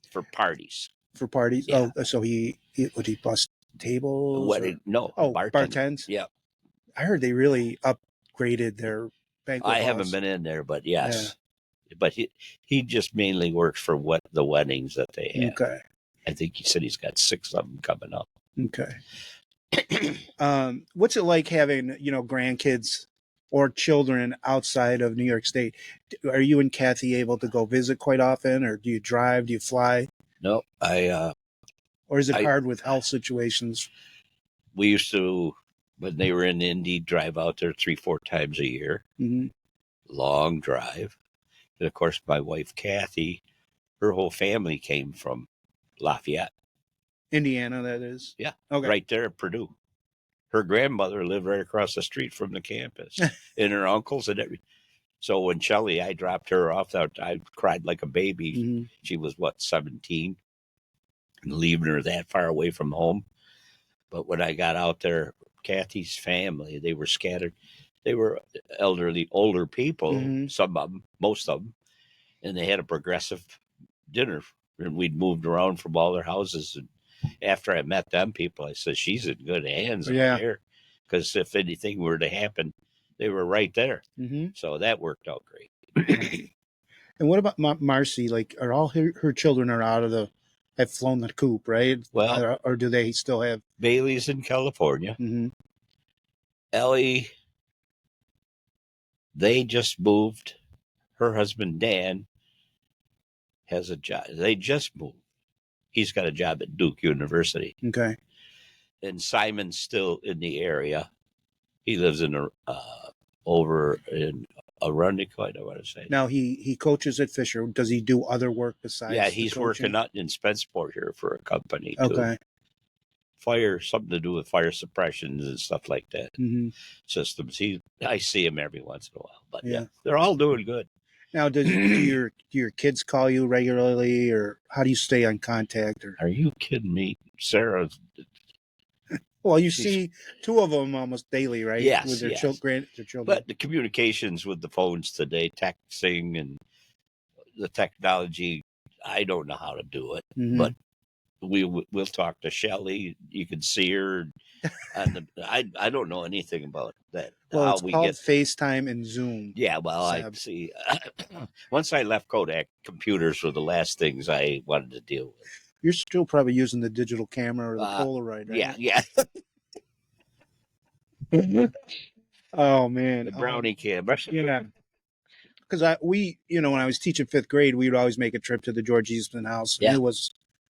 for parties. Yeah. Oh, so would he bust tables? No. Bartends? Yeah. I heard they really upgraded their banquet halls. Haven't been in there, but yes. Yeah. But he just mainly works for the weddings that they have. Okay. I think he said he's got 6 of them coming up. Okay. What's it like having grandkids or children outside of New York State? Are you and Kathy able to go visit quite often, or do you drive? Do you fly? No, or is it hard with health situations? We used to, when they were in Indy, drive out there 3-4 times a year. Mm-hmm. Long drive. And of course, my wife Kathy, her whole family came from Lafayette, Indiana, that is. Yeah. Okay. Right there at Purdue. Her grandmother lived right across the street from the campus, and her uncles and everything. So when I dropped her off, I cried like a baby. Mm-hmm. She was, 17? And leaving her that far away from home. But when I got out there, Kathy's family, they were scattered. They were elderly, older people, Mhm. some of them, most of them, and they had a progressive dinner. And we'd moved around from all their houses. And after I met them people, I said, she's in good hands out Yeah. there. Because if anything were to happen, they were right there. Hmm. So that worked out great. And what about Marcy? Like, are all her children are out of have flown the coop, right? Well, Or do they still have? Bailey's in California. Mhm. Ellie, they just moved. Her husband, Dan, has a job. They just moved. He's got a job at Duke University. Okay. And Simon's still in the area. He lives in over in Arundel, I want to say. Now he coaches at Fisher. Does he do other work besides? Yeah, the he's coaching? working out in Spenceport here for a company too. Okay. Something to do with fire suppressions and stuff like that. Hmm. Systems. I see him every once in a while, but Yeah. yeah, they're all doing good. Now, do your kids call you regularly, or how do you stay on contact? Or Are you kidding me, Sarah? well, you see two of them almost daily, right? Yes, with their yes. children. But the communications with the phones today, texting and the technology, I don't know how to do it, Mhm. but we'll talk to Shelley. You can see her. I don't know anything about that. Well, how it's we called get. FaceTime and Zoom. Yeah, well, I Seb. see. Once I left Kodak, computers were the last things I wanted to deal with. You're still probably using the digital camera or the Polaroid, right? Yeah. Oh man, The brownie camera. yeah. Because when I was teaching fifth grade, we would always make a trip to the George Eastman House, and Yeah. it was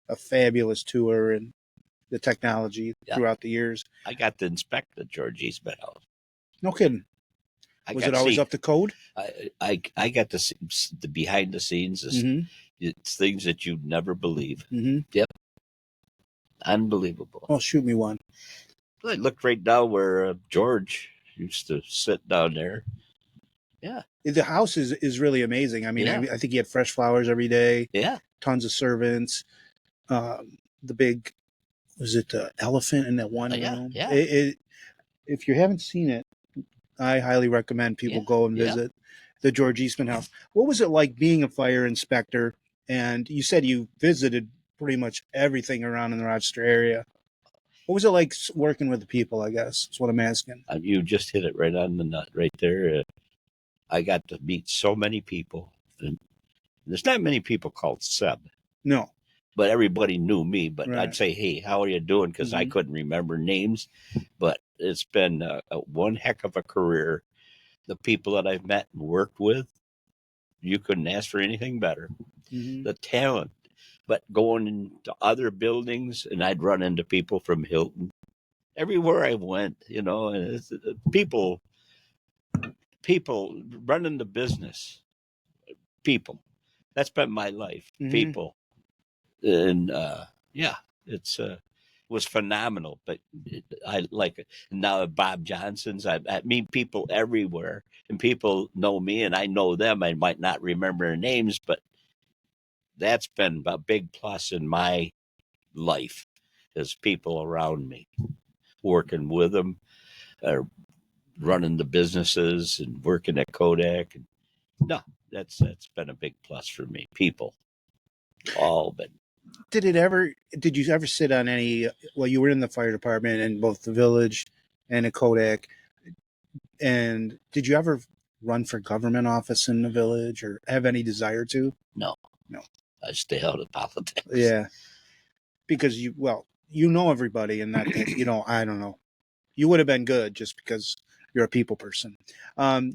a fabulous tour and the technology throughout the years. I got to inspect the George Eastman House. No kidding. Was it always up to code? I got to see the behind the scenes. It's things that you'd never believe. Mm-hmm. Yep. Unbelievable. Well, shoot me one. I looked right down where George used to sit down there. Yeah. The house is really amazing. I mean, Yeah. I think he had fresh flowers every day. Yeah. Tons of servants. The big, was it the elephant in that one room? Yeah. If you haven't seen it, I highly recommend people go and visit the George Eastman House. What was it like being a fire inspector? And you said you visited pretty much everything around in the Rochester area. What was it like working with the people, I guess? That's what I'm asking. You just hit it right on the nut right there. I got to meet so many people. And there's not many people called Seb. No. But everybody knew me. But Right. I'd say, hey, how are you doing? Because I couldn't remember names. But it's been one heck of a career. The people that I've met and worked with, you couldn't ask for anything better. Mm-hmm. The talent. But going into other buildings, and I'd run into people from Hilton. Everywhere I went, and it's, people running the business. People. That's been my life. Mhm. People. And it's was phenomenal. But I like it. And now at Bob Johnson's, I meet people everywhere, and people know me, and I know them. I might not remember their names, but that's been a big plus in my life, is people around me, working with them, running the businesses, and working at Kodak. And no, that's been a big plus for me. People, all been. Did you ever sit on any, well, you were in the fire department in both the village and at Kodak, and did you ever run for government office in the village or have any desire to? No. I stay out of politics. Yeah. Because you know everybody, and that, I don't know. You would have been good just because you're a people person. Burritt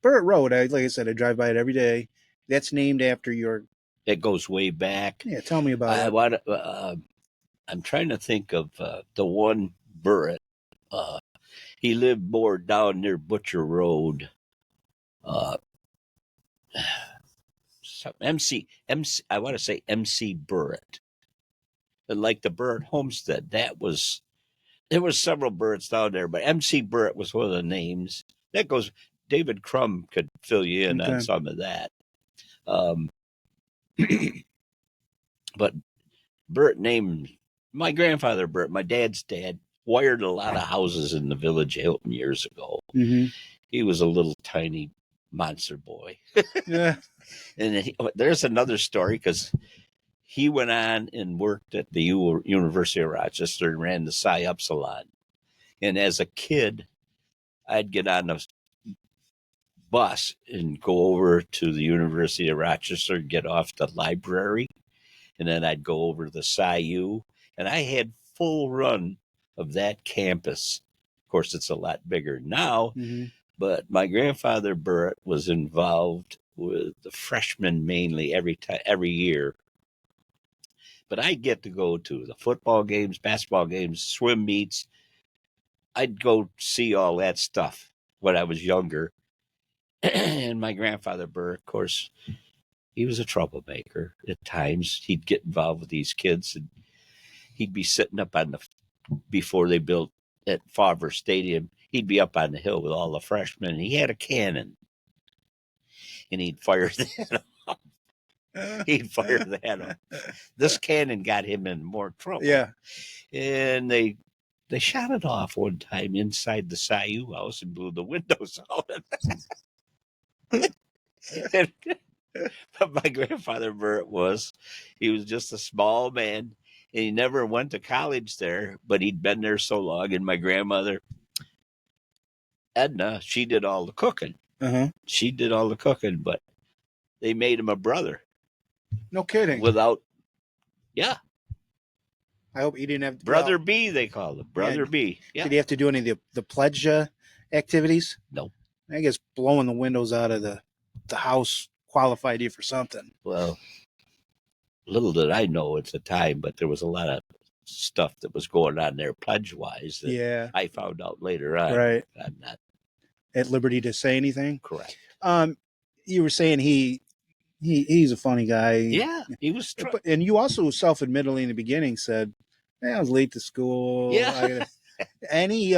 Road, like I said, I drive by it every day. That's named after your... It goes way back. Yeah, tell me about it. I'm trying to think of the one Burritt. He lived more down near Butcher Road. MC. I want to say MC Burritt. And like the Burritt Homestead, there was several Burritts down there, but MC Burritt was one of the names. That goes. David Crum could fill you in on some of that. But Burritt named my grandfather Burritt, my dad's dad, wired a lot of houses in the village of Hilton years ago. Mm-hmm. He was a little tiny monster boy. Yeah. And there's another story because he went on and worked at the University of Rochester and ran the Psy-Up Salon. And as a kid, I'd get on the bus and go over to the University of Rochester, get off the library, and then I'd go over to the Psy-U. And I had full run of that campus. Of course, it's a lot bigger now, Mm-hmm. but my grandfather Burritt was involved with the freshmen mainly every year. But I get to go to the football games, basketball games, swim meets. I'd go see all that stuff when I was younger. And my grandfather Burr, of course, he was a troublemaker at times. He'd get involved with these kids, and he'd be sitting up on before they built at Favre Stadium, he'd be up on the hill with all the freshmen. And he had a cannon, and he'd fire that off. He'd fire that off. This cannon got him in more trouble. Yeah. And they shot it off one time inside the Psy-U house and blew the windows out. But my grandfather Burritt he was just a small man, and he never went to college there, but he'd been there so long. And my grandmother, Edna, she did all the cooking. Uh-huh. She did all the cooking, but they made him a brother. No kidding. Yeah. I hope he didn't have Brother B, they call him. Brother B. Yeah. Did he have to do any of the pledge activities? No. I guess blowing the windows out of the house qualified you for something. Well, little did I know at the time, but there was a lot of stuff that was going on there pledge-wise that Yeah. I found out later on. Right. I'm not At liberty to say anything. correct. You were saying he's a funny guy. Yeah, he was. And you also self-admittedly in the beginning said, I was late to school. Yeah. Any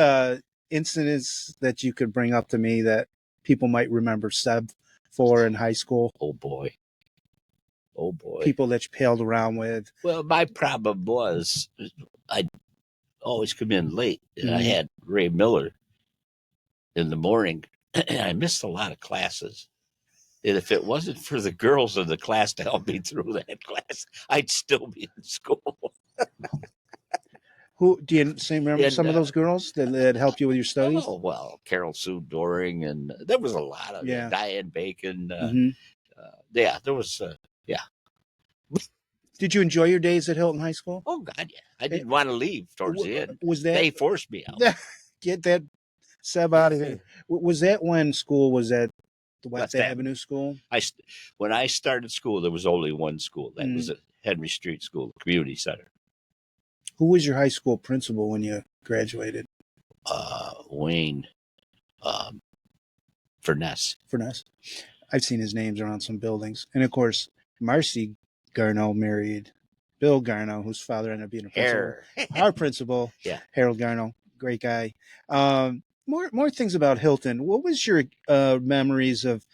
incidents that you could bring up to me that people might remember Seb for in high school? Oh boy. People that you paled around with. Well, my problem was I'd always come in late, and I Mhm. had Ray Miller in the morning. I missed a lot of classes. And if it wasn't for the girls in the class to help me through that class, I'd still be in school. Who do you remember And, some of those girls that helped you with your studies? Oh, well, Carol Sue Doring, and there was a lot of Diane Bacon. Mhm. There was. Did you enjoy your days at Hilton High School? Oh God, yeah! I didn't want to leave towards the end. Was that They forced me out. get that Seb out of here? Was that when school was at the West Avenue School? When I started school, there was only one school. That was at Henry Street School, Community Center. Who was your high school principal when you graduated? Wayne Furness. I've seen his names around some buildings. And of course, Marcy Garneau married Bill Garneau, whose father ended up being a principal. Our principal, Yeah. Harold Garneau, great guy. More things about Hilton. What was your memories of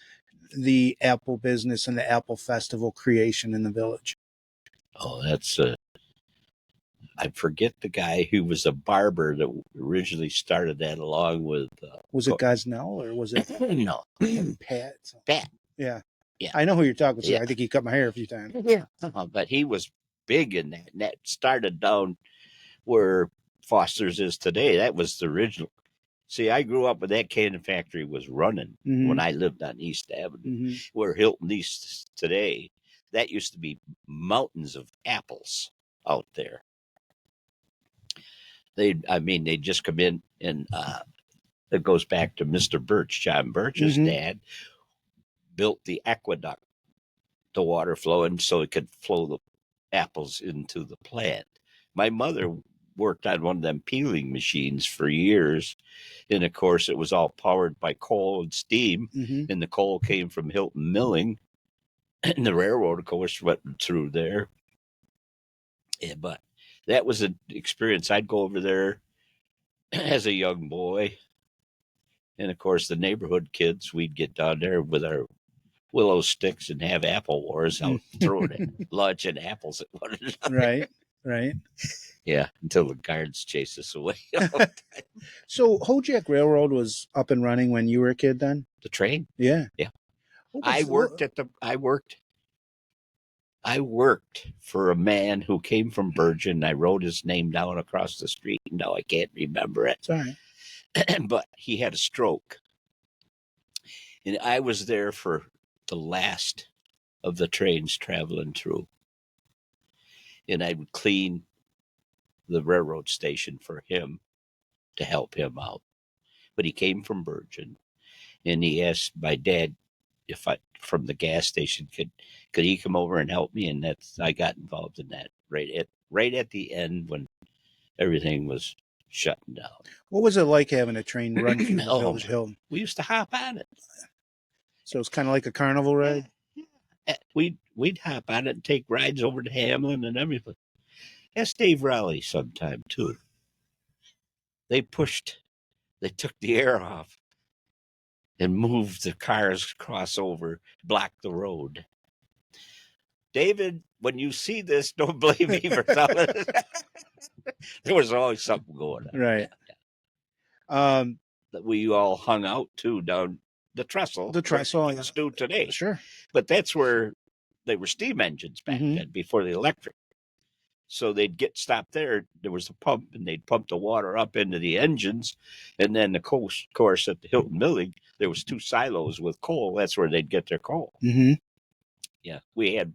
the Apple business and the Apple Festival creation in the village? Oh, that's I forget the guy who was a barber that originally started that along with. Was it Gosnell or was it No, Pat? Pat. Yeah. Yeah. I know who you're talking about. Yeah. I think he cut my hair a few times. Yeah. But he was big in that. And that started down where Foster's is today. That was the original. See, I grew up when that cannon factory was running when I lived on East Avenue, where Hilton East is today. That used to be mountains of apples out there. They'd just come in, and it goes back to Mr. Birch. John Birch's dad built the aqueduct, the water flowing so it could flow the apples into the plant. My mother worked on one of them peeling machines for years, and of course it was all powered by coal and steam, and the coal came from Hilton Milling, and the railroad, of course, went through there. Yeah, but that was an experience. I'd go over there as a young boy, and of course the neighborhood kids, we'd get down there with our willow sticks and have apple wars out throwing at lunch and apples at one another. Right. Right. Yeah, until the guards chased us away. So Hojack Railroad was up and running when you were a kid then? The train. Yeah. Yeah. What I was worked at the. I worked for a man who came from Bergen. I wrote his name down across the street. Now I can't remember it. It's all right. But he had a stroke. And I was there for the last of the trains traveling through. And I would clean the railroad station for him to help him out. But he came from Bergen, and he asked my dad if I from the gas station could he come over and help me, and I got involved in that right at the end when everything was shutting down. What was it like having a train run through the village of Hilton? We used to hop on it. So it's kind of like a carnival ride? Yeah. We'd hop on it and take rides over to Hamlin and everything. That's Dave Raleigh sometime too. They took the air off and moved the cars crossover, blocked the road. David, when you see this, don't blame me for telling it. There was always something going on. Right. That we all hung out too down the trestle. The trestle, yeah. Still today. Sure. But that's where they were steam engines back then before the electric. So they'd get stopped there. There was a pump, and they'd pump the water up into the engines. And then, of course, at the Hilton Milling, there was 2 silos with coal. That's where they'd get their coal. Mm-hmm. Yeah, we had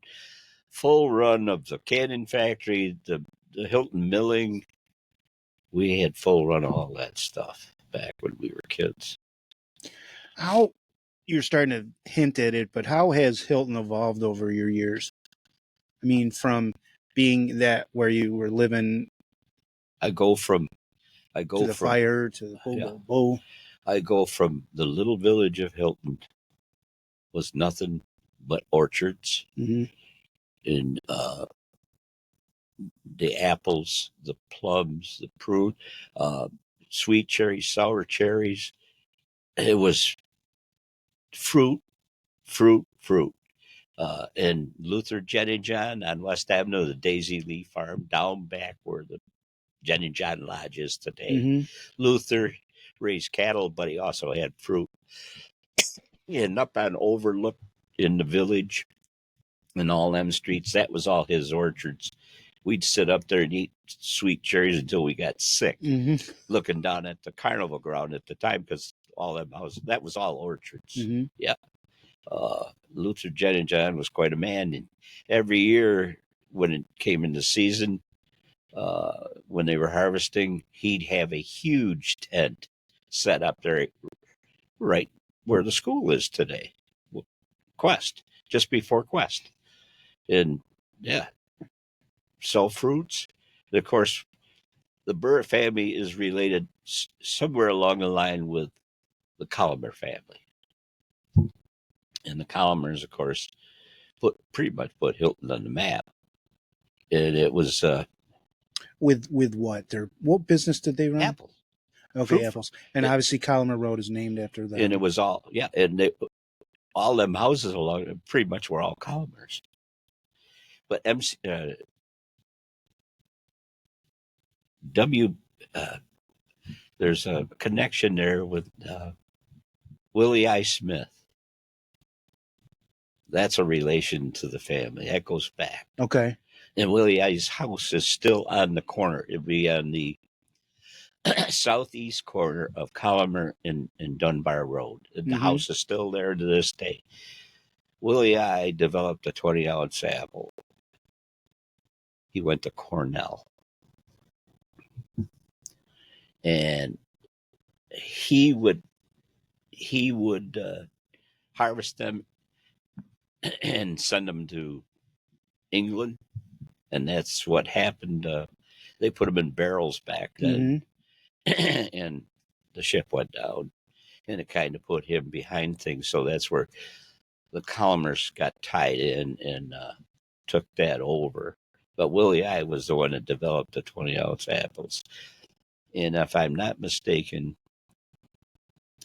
full run of the canning factory, the Hilton Milling. We had full run of all that stuff back when we were kids. How you're starting to hint at it, but how has Hilton evolved over your years? I mean, from being that where you were living, I go from fire to the boom. I go from the little village of Hilton was nothing but orchards and the apples, the plums, the prune, sweet cherries, sour cherries. It was fruit. And Luther, Jen and John on West Avenue, the Daisy Lee Farm, down back where the Jen and John Lodge is today. Luther raised cattle, but he also had fruit. And up on Overlook in the village and all them streets, that was all his orchards. We'd sit up there and eat sweet cherries until we got sick, looking down at the carnival ground at the time, because all them houses, that was all orchards. Yeah. Luther, Jen and John was quite a man. And every year when it came into season, when they were harvesting, he'd have a huge tent set up there right where the school is today. Quest, just before Quest. And yeah, sell fruits. And of course, the Burritt family is related somewhere along the line with the Colomer family. And the Colomers, of course, pretty much put Hilton on the map. And it was with what? What business did they run? apples. Okay, Fruit. apples. And obviously Colomer Road is named after that. And it was all, and all them houses along pretty much were all Colomers. But there's a connection there with Willie I. Smith. That's a relation to the family. That goes back. Okay. And Willie I's house is still on the corner. It'd be on the southeast corner of Colomer and Dunbar Road. The house is still there to this day. Willie I developed a 20-ounce apple. He went to Cornell. And he would harvest them and send them to England. And that's what happened. They put them in barrels back then. And the ship went down. And it kind of put him behind things. So that's where the Colomers got tied in and took that over. But Willie I was the one that developed the 20-ounce apples. And if I'm not mistaken,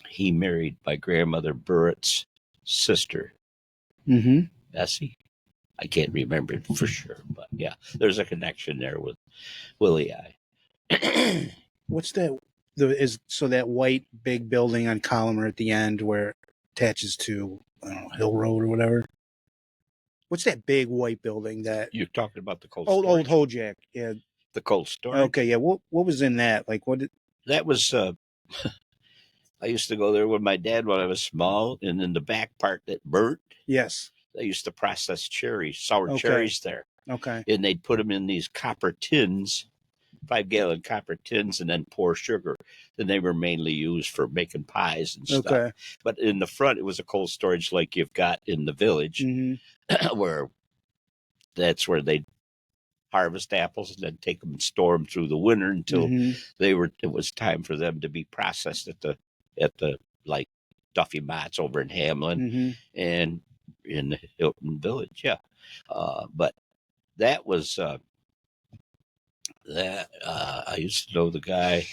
he married my grandmother Burritt's sister, Bessie. I can't remember it for sure, but yeah, there's a connection there with Willie I. What's that? That white big building on Collimer at the end where it attaches to, I don't know, Hill Road or whatever. What's that big white building that You're talking about the cold old storage? Hojack? Yeah. The cold storage. Okay. Yeah. What was in that? Like what? That was. I used to go there with my dad when I was small, and in the back part that burnt, Yes. they used to process cherries, sour Okay. cherries there, Okay. and they'd put them in these copper tins, 5-gallon copper tins, and then pour sugar. And they were mainly used for making pies and stuff. Okay. But in the front, it was a cold storage like you've got in the village, where that's where they'd harvest apples and then take them and store them through the winter until it was time for them to be processed at the like Duffy Mott's over in Hamlin and in the Hilton Village. Yeah. But that was I used to know the guy.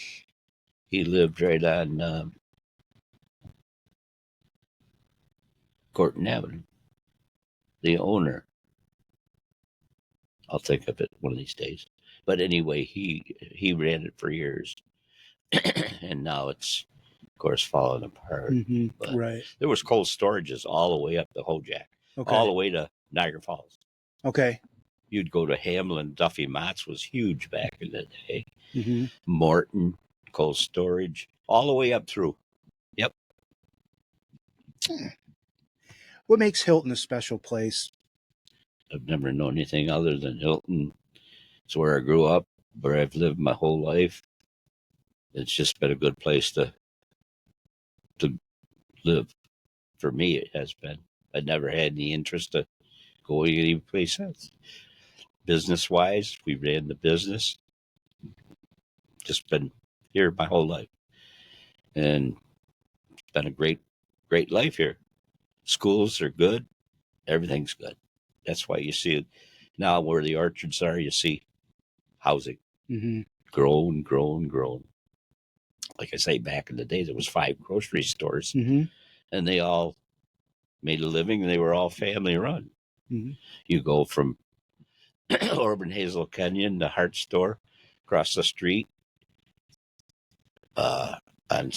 He lived right on Corton Avenue. The owner. I'll think of it one of these days. But anyway, he ran it for years. And now it's, of course, falling apart. But Right. there was cold storages all the way up the Hojack, all the way to Niagara Falls. Okay. You'd go to Hamlin. Duffy Mott's was huge back in the day. Morton, cold storage, all the way up through. Yep. What makes Hilton a special place? I've never known anything other than Hilton. It's where I grew up, where I've lived my whole life. It's just been a good place to live. For me, it has been. I never had any interest of going any place else. Business-wise, we ran the business. Just been here my whole life. And it's been a great, great life here. Schools are good. Everything's good. That's why you see it now where the orchards are, you see housing. Grown. Like I say, back in the day, there was 5 grocery stores, and they all made a living, and they were all family run. You go from Orban Hazel Kenyon, the Hart store, across the street, on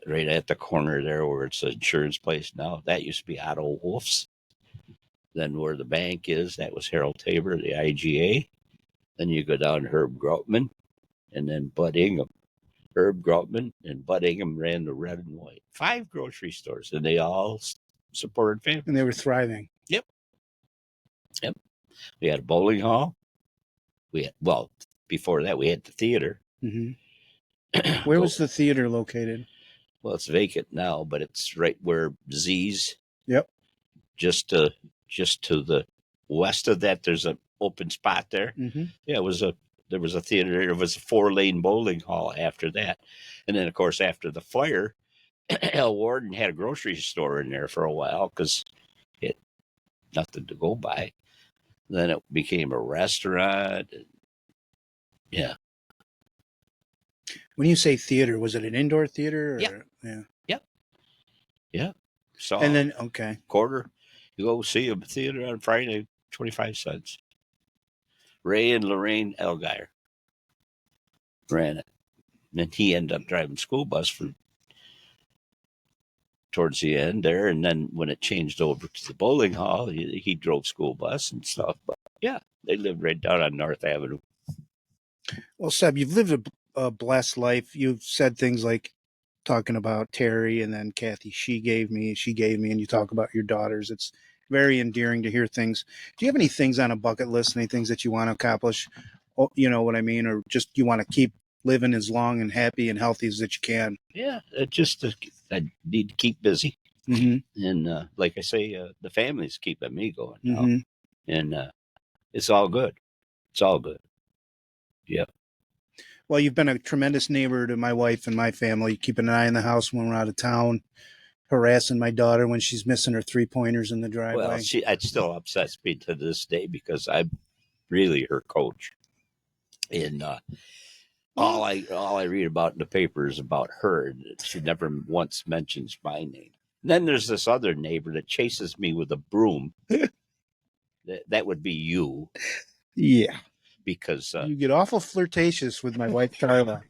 right at the corner there where it's an insurance place now. That used to be Otto Wolf's. Then where the bank is, that was Harold Tabor, the IGA. Then you go down to Herb Groutman, and then Bud Ingham. Herb Groutman and Bud Ingham ran the red and white. 5 grocery stores, and they all supported families. And they were thriving. Yep. We had a bowling hall. Before that, we had the theater. Where was the theater located? Well, it's vacant now, but it's right where Z's. Yep. Just to the west of that, there's an open spot there. Yeah, there was a theater. There was a 4-lane bowling hall after that. And then, of course, after the fire, L. Warden had a grocery store in there for a while because it nothing to go by. Then it became a restaurant. Yeah. When you say theater, was it an indoor theater? Or, yeah. Yeah. So, and then, okay. Quarter. You go see a theater on Friday, 25 cents. Ray and Lorraine Elgire ran it. And then he ended up driving school bus towards the end there. And then when it changed over to the bowling hall, he drove school bus and stuff. But yeah, they lived right down on North Avenue. Well, Seb, you've lived a blessed life. You've said things like talking about Terry and then Kathy, she gave me, and you talk about your daughters. It's very endearing to hear things. Do you have any things on a bucket list, any things that you want to accomplish? You know what I mean? Or just you want to keep living as long and happy and healthy as that you can? Yeah, I need to keep busy. And like I say, the family's keeping me going now. And it's all good. It's all good. Yep. Well, you've been a tremendous neighbor to my wife and my family, keeping an eye on the house when we're out of town, harassing my daughter when she's missing her 3-pointers in the driveway. Well, it still upsets me to this day because I'm really her coach. And all I read about in the paper is about her. She never once mentions my name. And then there's this other neighbor that chases me with a broom. That would be you, Yeah. because You get awful flirtatious with my wife, Carla.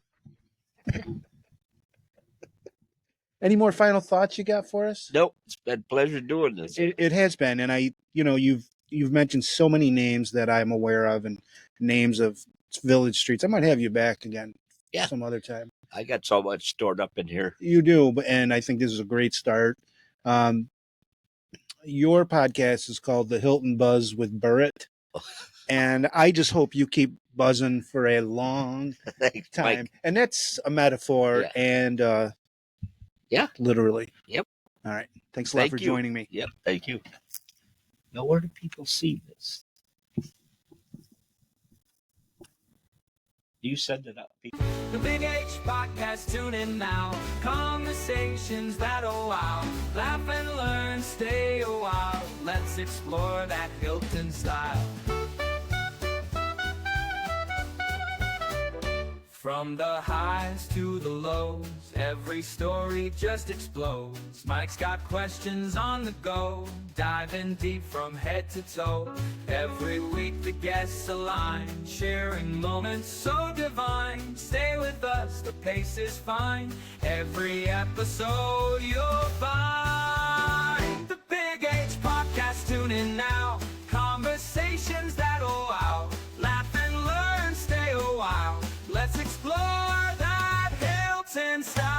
Any more final thoughts you got for us? nope, it's been a pleasure doing this. It has been, and you've mentioned so many names that I'm aware of, and names of village streets. I might have you back again, Yeah. some other time. I got so much stored up in here. You do, and I think this is a great start. Your podcast is called the Hilton Buzz with Burritt, and I just hope you keep buzzing for a long Thanks, time. Mike. And that's a metaphor, Yeah. and Yeah. literally. Yep. All right. Thanks a lot Thank for you. joining me. Yep, thank you. Now, where do people see this? You send it up. The Big H Podcast, tune in now. Conversations that'll wow. Laugh and learn, stay a while. Let's explore that Hilton style. From the highs to the lows, every story just explodes. Mike's got questions on the go, diving deep from head to toe. Every week the guests align, sharing moments so divine. Stay with us, the pace is fine. Every episode you'll find. The Big H Podcast, tune in now. Conversations that'll wow. Laugh and learn, stay a while. Let's explore that Hilton style.